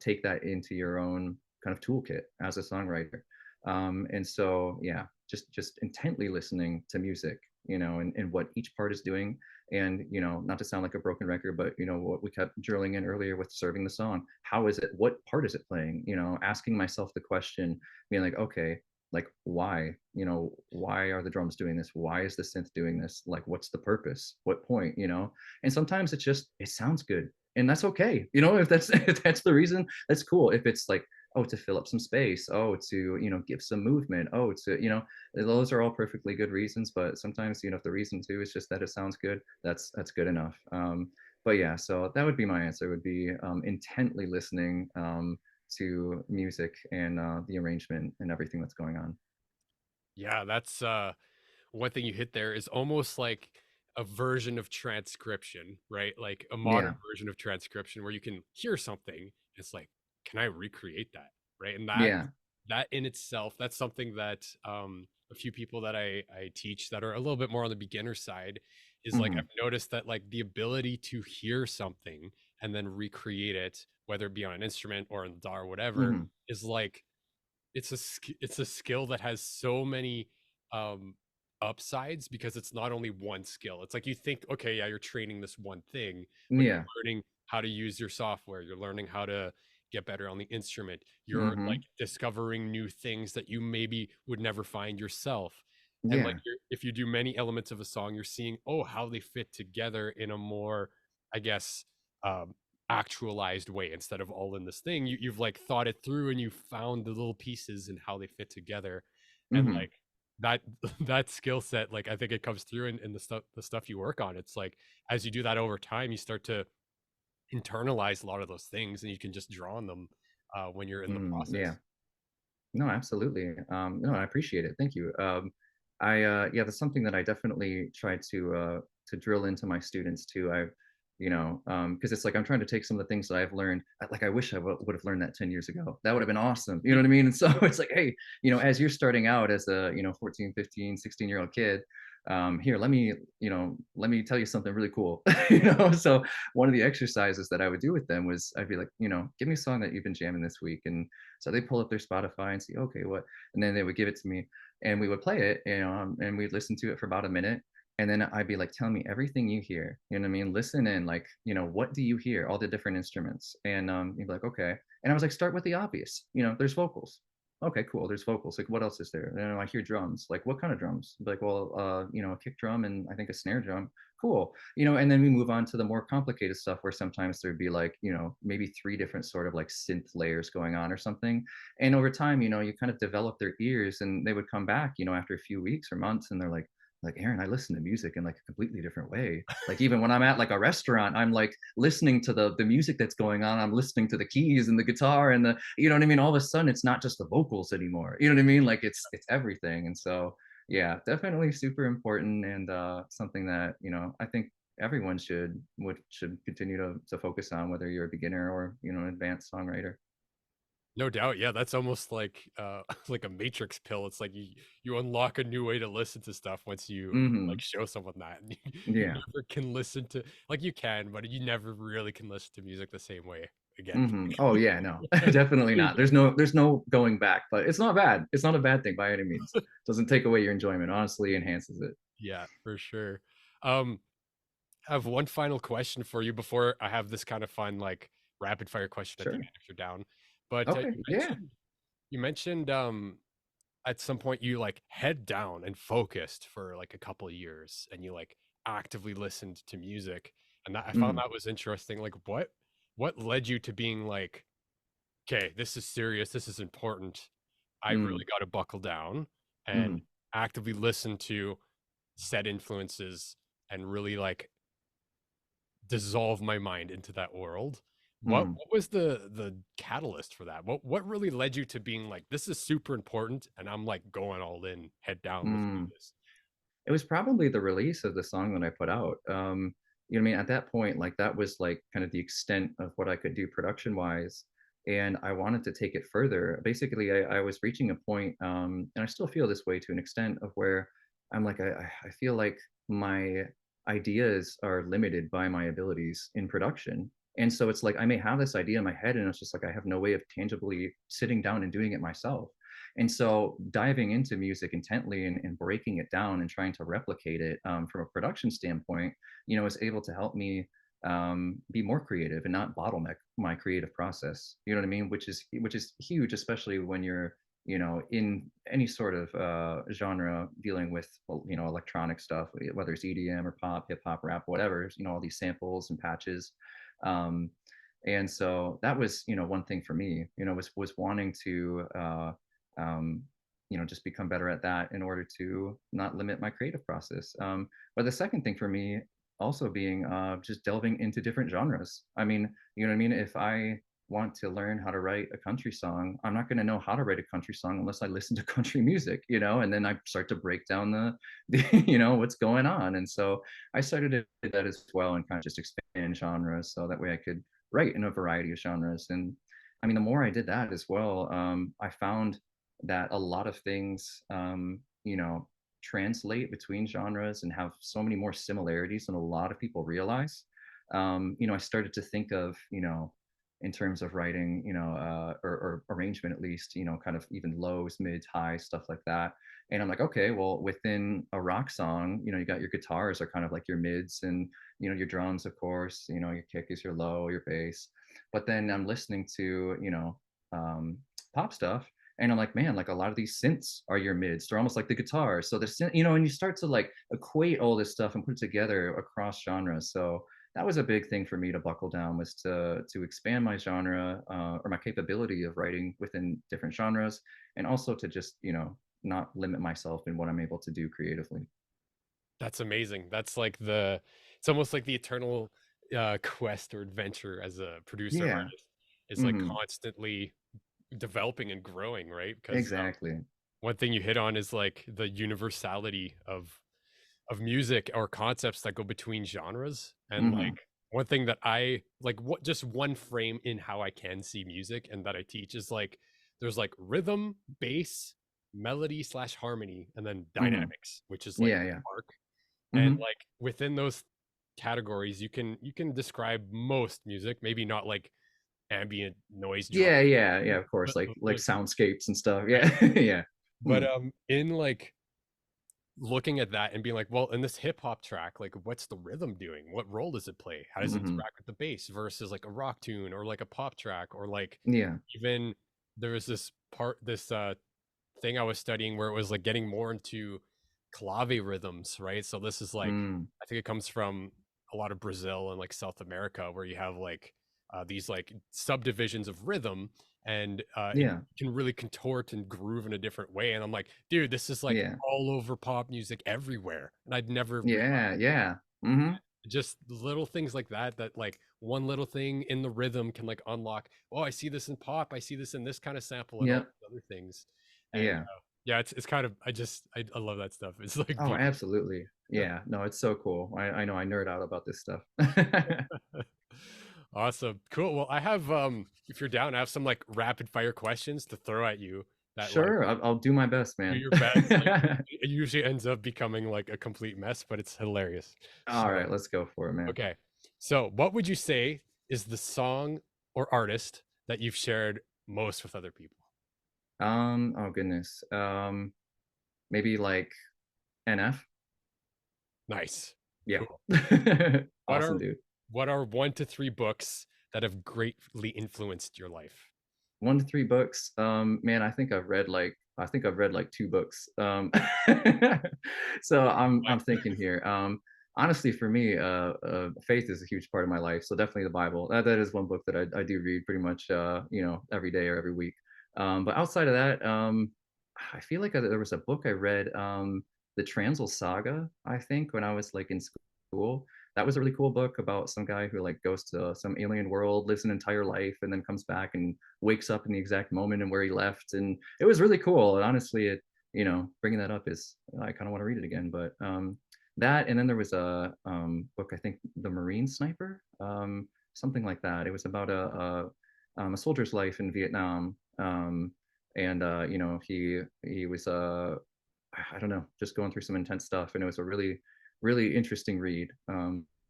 take that into your own kind of toolkit as a songwriter. And so yeah, just intently listening to music, and what each part is doing. And not to sound like a broken record, but what we kept drilling in earlier with serving the song, how is it, what part is it playing, asking myself the question, being like, okay, like, why are the drums doing this? Why is the synth doing this? Like, what's the purpose? What point? And sometimes it sounds good, and that's okay. If that's if that's the reason, that's cool. If it's like, oh, to fill up some space, oh, to give some movement, oh, to those are all perfectly good reasons. But sometimes, if the reason too is just that it sounds good, that's good enough. But yeah, so that would be my answer, would be intently listening to music and the arrangement and everything that's going on. Yeah, that's one thing you hit there is almost like a version of transcription, right? Like a modern Yeah, version of transcription where you can hear something. It's like, can I recreate that? Right. And yeah. that in itself, that's something that a few people that I teach that are a little bit more on the beginner side is like I've Hmm. noticed that like the ability to hear something and then recreate it, whether it be on an instrument or in the DAW or whatever, Hmm. is like it's a skill that has so many um upsides because it's not only one skill. It's like you think, okay, yeah, you're training this one thing, but you're Yeah. learning how to use your software, you're learning how to get better on the instrument, you're like Hmm. discovering new things that you maybe would never find yourself. And like Yeah. if you do many elements of a song, you're seeing, oh, how they fit together in a more, I guess, um actualized way instead of all in this thing. You've like thought it through and you found the little pieces and how they fit together. And Hmm. like that that skill set, like I think it comes through in the stuff you work on. It's like as you do that over time, you start to internalize a lot of those things and you can just draw on them when you're in the Yeah. process. No, absolutely. No, I appreciate it. Thank you. Yeah, that's something that I definitely try to drill into my students too. Because it's like I'm trying to take some of the things that I've learned. Like I wish I would have learned that 10 years ago. That would have been awesome. You know what I mean? And so it's like, hey, as you're starting out as a 14, 15, 16-year-old kid, here, let me tell you something really cool. So one of the exercises that I would do with them was I'd be like, give me a song that you've been jamming this week, and so they pull up their Spotify and see, okay, what, and then they would give it to me, and we would play it, and we'd listen to it for about a minute, and then I'd be like, tell me everything you hear. You know what I mean? Listen in, like, what do you hear? All the different instruments, and you'd be like, okay, and I was like, start with the obvious. There's vocals. Okay, cool. There's vocals. Like, what else is there? And I hear drums. Like, what kind of drums? Like, well, a kick drum and I think a snare drum. Cool. And then we move on to the more complicated stuff where sometimes there'd be like, maybe three different sort of like synth layers going on or something. And over time, you kind of develop their ears, and they would come back, after a few weeks or months, and they're like, Aaron, I listen to music in like a completely different way. Like even when I'm at like a restaurant, I'm like listening to the music that's going on. I'm listening to the keys and the guitar and you know what I mean? All of a sudden it's not just the vocals anymore. You know what I mean? Like it's everything. And so yeah, definitely super important, and something that, I think everyone should continue to focus on, whether you're a beginner or, an advanced songwriter. No doubt. Yeah, that's almost like like a matrix pill. It's like you unlock a new way to listen to stuff once you like Hmm. show someone that. And you Yeah. never can listen to, like, you can, but you never really can listen to music the same way again. Hmm. Oh yeah, no, definitely not. There's no going back, but it's not bad. It's not a bad thing by any means. Doesn't take away your enjoyment. Honestly, enhances it. Yeah, for sure. Um, I have one final question for you before I have this kind of fun, like rapid fire question at the Sure. end if you're down. But Okay. Yeah. you mentioned at some point you like head down and focused for like a couple of years and you like actively listened to music. And that I found Mm, that was interesting. Like what led you to being like, okay, this is serious, this is important. I mm, really got to buckle down and mm, actively listen to said influences and really like dissolve my mind into that world. mm, What was the catalyst for that? What really led you to being like, this is super important and I'm like going all in, head down with mm. this? It was probably the release of the song that I put out. You know what I mean? At that point, like that was like kind of the extent of what I could do production wise. And I wanted to take it further. Basically, I was reaching a point, and I still feel this way to an extent of where I'm like, I feel like my ideas are limited by my abilities in production. And so it's like I may have this idea in my head, and it's just like I have no way of tangibly sitting down and doing it myself. And so diving into music intently and breaking it down and trying to replicate it from a production standpoint, you know, is able to help me be more creative and not bottleneck my creative process. You know what I mean? Which is huge, especially when you're, you know, in any sort of genre dealing with, well, you know, electronic stuff, whether it's EDM or pop, hip hop, rap, whatever. You know, all these samples and patches. Um, and so that was, you know, one thing for me, you know, was wanting to um, you know, just become better at that in order to not limit my creative process. But the second thing for me also being just delving into different genres. I mean, you know what I mean? If I want to learn how to write a country song, I'm not going to know how to write a country song unless I listen to country music, you know, and then I start to break down the you know, what's going on. And so I started to do that as well and kind of just expand genres so that way I could write in a variety of genres. And I mean, the more I did that as well, I found that a lot of things, you know, translate between genres and have so many more similarities than a lot of people realize. You know, I started to think of, you know, in terms of writing, you know, or arrangement at least, you know, kind of even lows, mids, highs, stuff like that. And I'm like, okay, well, within a rock song, you know, you got your guitars are kind of like your mids, and you know, your drums, of course, you know, your kick is your low, your bass. But then I'm listening to, you know, pop stuff, and I'm like, man, like a lot of these synths are your mids. They're almost like the guitar. So the synth, you know, and you start to like equate all this stuff and put it together across genres. So that was a big thing for me to buckle down, was to expand my genre or my capability of writing within different genres, and also to just, you know, not limit myself in what I'm able to do creatively. That's amazing. That's like the it's almost like the eternal quest or adventure as a producer Yeah. artist is like Hmm. constantly developing and growing, right? Because Exactly. one thing you hit on is like the universality of music or concepts that go between genres. And Hmm. like one thing that I like, what just one frame in how I can see music and that I teach is like there's like rhythm, bass, melody slash harmony, and then Hmm. dynamics, which is like Yeah. the Yeah. arc. And Hmm. like within those categories you can describe most music, maybe not like ambient noise drum, Yeah. Yeah. Yeah. Of course, but like like soundscapes and stuff. yeah, Yeah. Yeah. but Mm. in like looking at that and being like, well, in this hip hop track, like what's the rhythm doing? What role does it play? How does it Hmm. interact with the bass versus like a rock tune or like a pop track or like Yeah. even there was this thing I was studying where it was like getting more into clave rhythms, right? So this is like Mm. I think it comes from a lot of Brazil and like South America where you have like these like subdivisions of rhythm and it Yeah. can really contort and groove in a different way. And I'm like, dude, this is like Yeah. all over pop music everywhere. And I'd never realized Yeah. Yeah. Mhm. just little things like that, that like one little thing in the rhythm can like unlock, oh, I see this in pop, I see this in this kind of sample and all Yep. these other things. And Yeah. yeah, it's kind of I love that stuff. It's like Oh, beautiful. absolutely. Yeah. No, it's so cool. I know I nerd out about this stuff. Awesome. Cool. Well, I have if you're down, I have some like rapid fire questions to throw at you that like Sure, I'll do my best, do man. your best. Like it usually ends up becoming like a complete mess, but it's hilarious. All So right, let's go for it, man. okay. So, what would you say is the song or artist that you've shared most with other people? Oh goodness. Maybe like NF? Nice. Yeah. Cool. What Awesome are dude. what are 1 to 3 books that have greatly influenced your life? 1 to 3 books. Man, I think I've read like 2 books. So I'm thinking here. Honestly, for me, faith is a huge part of my life. So definitely the Bible. That is one book that I do read pretty much, every day or every week. But outside of that, I feel like there was a book I read, the Transl Saga, I think, when I was like in school. That was a really cool book about some guy who like goes to some alien world, lives an entire life, and then comes back and wakes up in the exact moment and where he left. And it was really cool. And honestly, bringing that up is, I kind of want to read it again. But that, and then there was a book, I think, The Marine Sniper, something like that. It was about a soldier's life in Vietnam. And he was I don't know, just going through some intense stuff, and it was a really, really interesting read.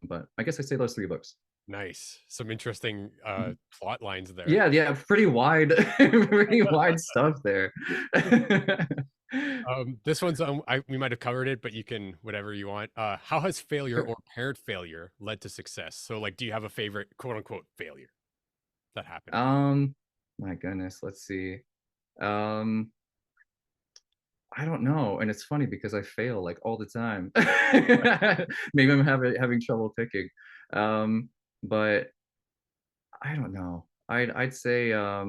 But I guess I say those 3 books. Nice. Some interesting Mhm. plot lines there. Yeah, yeah, pretty wide, pretty wide stuff there. This one's we might have covered it, but you can whatever you want. How has failure Sure. or paired failure led to success? So, like, do you have a favorite quote unquote failure that happened? Um, my goodness, let's see. Um, I don't know, and it's funny because I fail like all the time. Maybe I'm having trouble picking. Um, but I don't know. I'd say a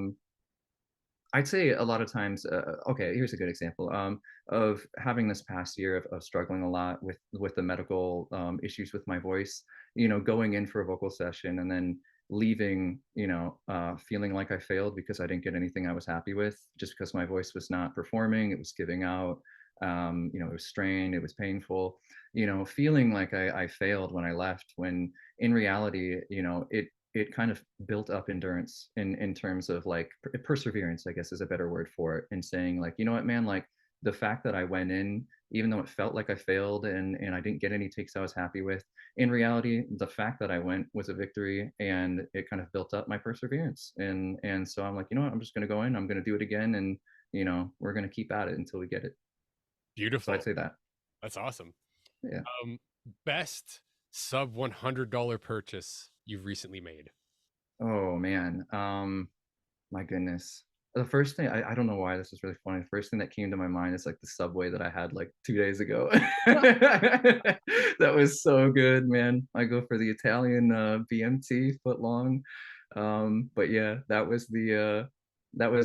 lot of times, okay, here's a good example, of having this past year of struggling a lot with the medical, issues with my voice, going in for a vocal session and then leaving, feeling like I failed because I didn't get anything I was happy with, just because my voice was not performing, it was giving out, it was strained, it was painful, feeling like I failed when I left, when in reality, it kind of built up endurance in terms of like perseverance, I guess is a better word for it, and saying like, you know what, man, like the fact that I went in, even though it felt like I failed and I didn't get any takes I was happy with, in reality, the fact that I went was a victory, and it kind of built up my perseverance. And so I'm like, you know what, I'm just gonna go in, I'm gonna do it again, and we're gonna keep at it until we get it. So I'd Beautiful. say that. That's awesome. Yeah. Um, Best sub $100 purchase you've recently made. Oh man. My goodness. The first thing, I don't know why this is really funny. The first thing that came to my mind is like the Subway that I had like 2 days ago. That was so good, man. I go for the Italian, BMT foot long. But yeah, that was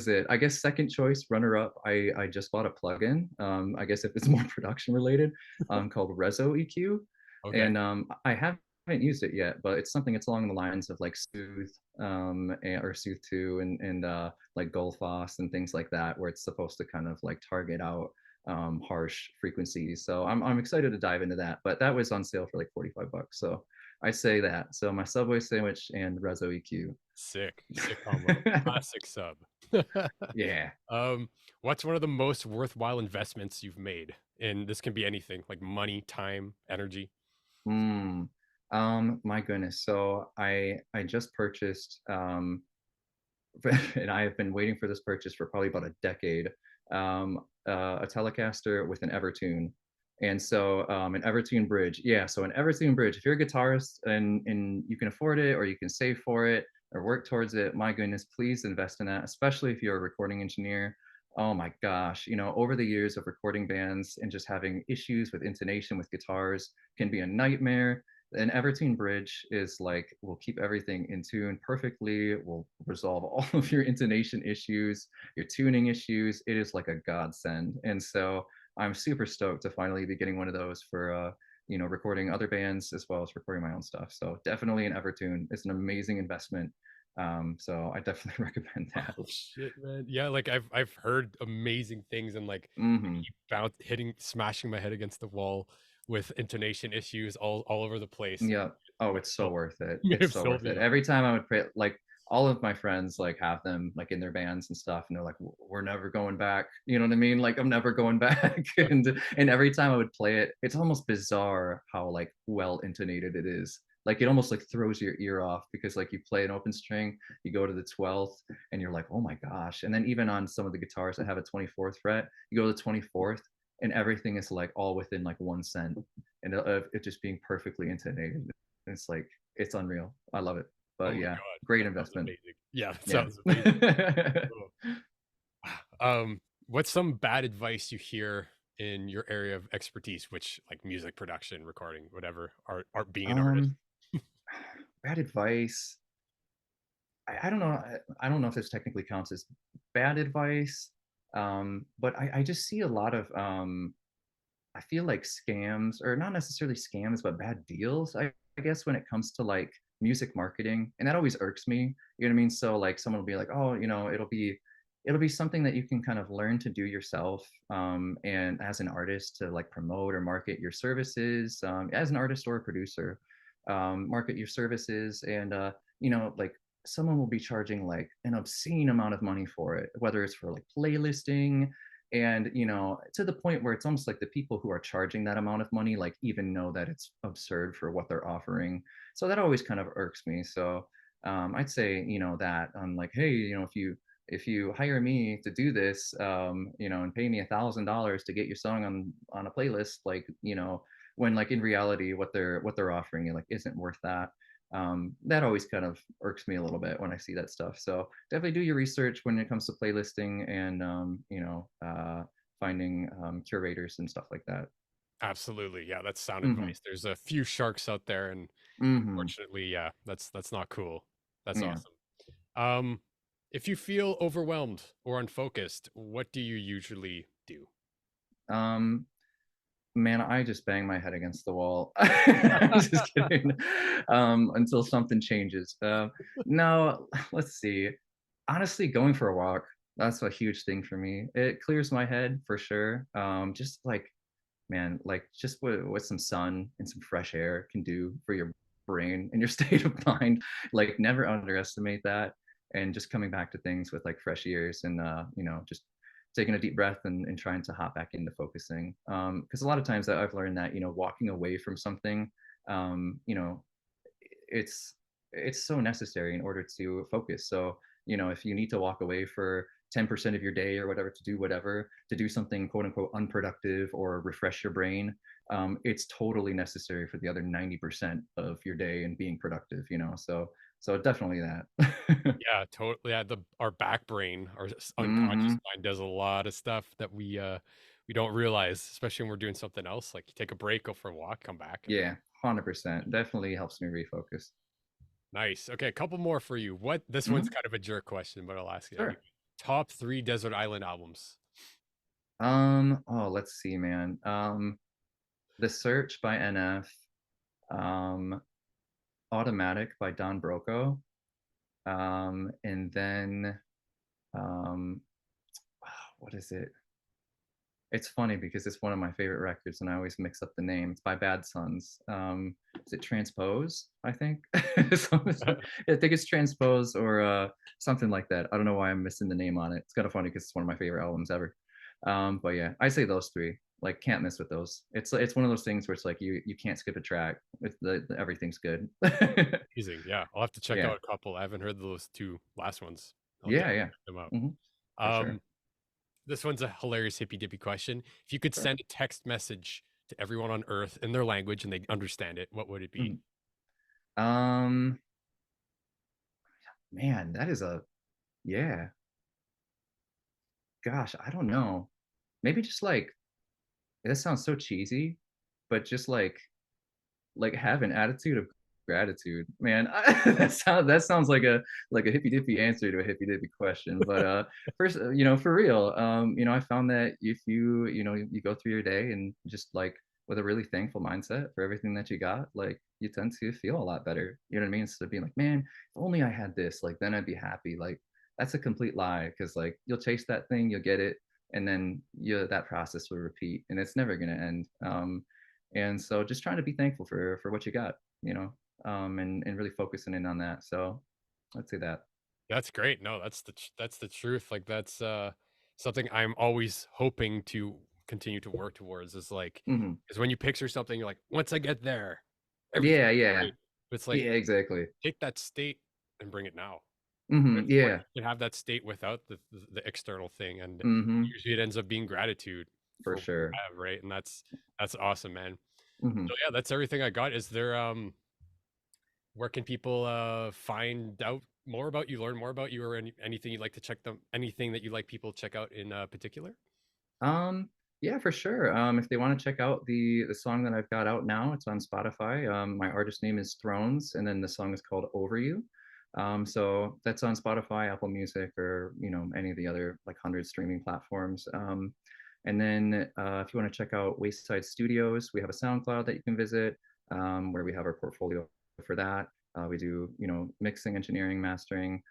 it. I guess second choice, runner up, I just bought a plugin. I guess if it's more production related, called Rezo EQ. Okay. And I haven't used it yet, but it's along the lines of like Soothe, or Sooth 2, and like Goldfoss and things like that, where it's supposed to kind of like target out harsh frequencies. So I'm excited to dive into that. But that was on sale for like 45 bucks. So I say that. So my Subway sandwich and Rezo EQ. Sick. Sick combo. Classic sub. Yeah. um, what's one of the most worthwhile investments you've made? And this can be anything like money, time, energy. Mm. My goodness. So I just purchased, and I have been waiting for this purchase for probably about a decade. A Telecaster with an Evertune, and so an Evertune bridge. Yeah, so an Evertune bridge. If you're a guitarist and you can afford it, or you can save for it, or work towards it, my goodness, please invest in that. Especially if you're a recording engineer. Oh my gosh, over the years of recording bands and just having issues with intonation with guitars can be a nightmare. An Evertune bridge is like, will keep everything in tune perfectly, will resolve all of your intonation issues, your tuning issues. It is like a godsend. And so I'm super stoked to finally be getting one of those for recording other bands as well as recording my own stuff. So definitely an Evertune. It's an amazing investment. So I definitely recommend that. Oh shit, man. Yeah, like I've heard amazing things and like I Hmm. keep smashing my head against the wall with intonation issues all over the place. Yeah. Oh, You've it's so sold, worth it. It's you've so sold worth me it. on Every time I would play, like all of my friends like have them like in their bands and stuff, and they're like, We're never going back." You know what I mean? Like I'm never going back. it. And every time I would play it, it's almost bizarre how like well intonated it is. Like it almost like throws your ear off because like you play an open string, you go to the 12th, and you're like, oh my gosh. And then even on some of the guitars that have a 24th fret, you go to the 24th, and everything is like all within like 1 cent, and it just being perfectly intonated. It's like it's unreal. I love it. Oh But my yeah, God. great That sounds investment. amazing. Yeah, that Yeah. sounds amazing. Cool. What's some bad advice you hear in your area of expertise, which like music production, recording, whatever, art being an artist? um, Bad advice. I don't know. I don't know if this technically counts as bad advice, but I just see a lot of I feel like scams, or not necessarily scams, but bad deals. I guess when it comes to like music marketing, and that always irks me. You know what I mean? So like someone will be like, oh, it'll be something that you can kind of learn to do yourself, and as an artist to like promote or market your services, as an artist or a producer, market your services, and like someone will be charging like an obscene amount of money for it, whether it's for like playlisting, and to the point where it's almost like the people who are charging that amount of money like even know that it's absurd for what they're offering. So that always kind of irks me. So I'd say that I'm like, hey, if you hire me to do this, and pay me $1,000 to get your song on a playlist, like when like in reality what they're offering you like isn't worth that. That always kind of irks me a little bit when I see that stuff. So definitely do your research when it comes to playlisting, and finding curators and stuff like that. Absolutely. Yeah, that's sound Hmm. advice. There's a few sharks out there, and Hmm. unfortunately, yeah, that's not cool. That's Yeah. awesome. Um, if you feel overwhelmed or unfocused, what do you usually do? Um, Man, I just bang my head against the wall. I'm just kidding. Until something changes. No, let's see. Honestly, going for a walk, that's a huge thing for me. It clears my head for sure. Just like, man, like just what some sun and some fresh air can do for your brain and your state of mind. Like, never underestimate that. And just coming back to things with like fresh ears, and just taking a deep breath, and trying to hop back into focusing. Because a lot of times that I've learned that walking away from something, um, you know, it's it's so necessary in order to focus. So if you need to walk away for 10% of your day or whatever, to do whatever, to do something quote unquote unproductive or refresh your brain, it's totally necessary for the other 90% of your day and being productive. So definitely that. Yeah, totally. Yeah, our back brain, our unconscious Hmm. mind does a lot of stuff that we don't realize, especially when we're doing something else. Like you take a break, go for a walk, come back, and Yeah, 100% definitely helps me refocus. nice. Okay, a couple more for you. What this one's Hmm. kind of a jerk question, but I'll ask it anyway. Sure. Top three desert island albums. Oh, let's see, man. The Search by NF, um, Automatic by Don Broco, and then um, what is it? It's funny because it's one of my favorite records, and I always mix up the name. It's by Bad Sons. Is it Transpose? I think. I think it's Transpose, or something like that. I don't know why I'm missing the name on it. It's kind of funny because it's one of my favorite albums ever. But yeah, I say those three. Like, can't miss with those. It's one of those things where it's like you can't skip a track. Everything's good. Amazing. Yeah, I'll have to check Yeah, out a couple. I haven't heard those two last ones. I'll yeah, definitely yeah. check them out. Hmm. For sure. Um, this one's a hilarious hippy dippy question. If you could Sure. send a text message to everyone on Earth in their language and they understand it, what would it be? Mhm. Um, Man, that is a yeah. Gosh, I don't know. Maybe just like, this sounds so cheesy, but just like have an attitude of gratitude, man. That sounds like a hippy dippy answer to a hippy dippy question. But first, for real, I found that if you go through your day and just like with a really thankful mindset for everything that you got, like you tend to feel a lot better. You know what I mean? Instead of being like, man, if only I had this, like then I'd be happy. Like, that's a complete lie, because like you'll chase that thing, you'll get it, and then that process will repeat, and it's never gonna end. And so just trying to be thankful for what you got, and really focusing in on that. So I'd say that. That's great. No, that's the truth. Like that's something I'm always hoping to continue to work towards is like Hmm. is when you picture something, you're like, once I get there, everything Yeah, will be yeah, great. But it's like yeah, exactly. take that state and bring it now. Hmm. What Yeah. you can have that state without the external thing, and Hmm. usually it ends up being gratitude For for what you sure. have, right? And that's awesome, man. Hmm. So yeah, that's everything I got. Is there Where can people find out more about you, learn more about you, or anything you'd like to check them, anything that you like people to check out in particular? Um, yeah, for sure. If they want to check out the song that I've got out now, it's on Spotify. My artist name is Thrones, and then the song is called Over You. So that's on Spotify, Apple Music, or any of the other like 100 streaming platforms. And then if you want to check out Wayside Studios, we have a SoundCloud that you can visit, where we have our portfolio for that. We do mixing, engineering, mastering,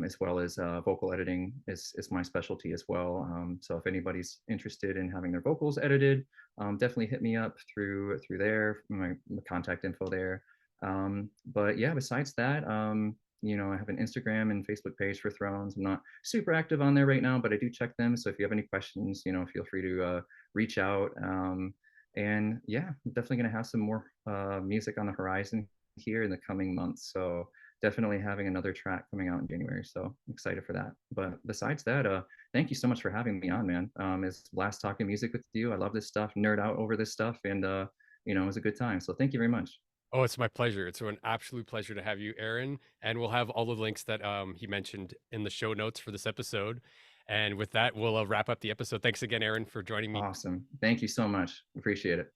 as well as vocal editing is my specialty as well. So if anybody's interested in having their vocals edited, definitely hit me up through there, my contact info there. But yeah, besides that, I have an Instagram and Facebook page for Thrones. I'm not super active on there right now, but I do check them. So if you have any questions, feel free to reach out. And yeah, I'm definitely going to have some more music on the horizon here in the coming months. So definitely having another track coming out in January. So I'm excited for that. But besides that, thank you so much for having me on, man. It's last talking music with you. I love this stuff, nerd out over this stuff, and it was a good time. So thank you very much. Oh, it's my pleasure. It's an absolute pleasure to have you, Aaron. And we'll have all the links that he mentioned in the show notes for this episode. And with that, we'll wrap up the episode. Thanks again, Aaron, for joining me. Awesome. Thank you so much. Appreciate it.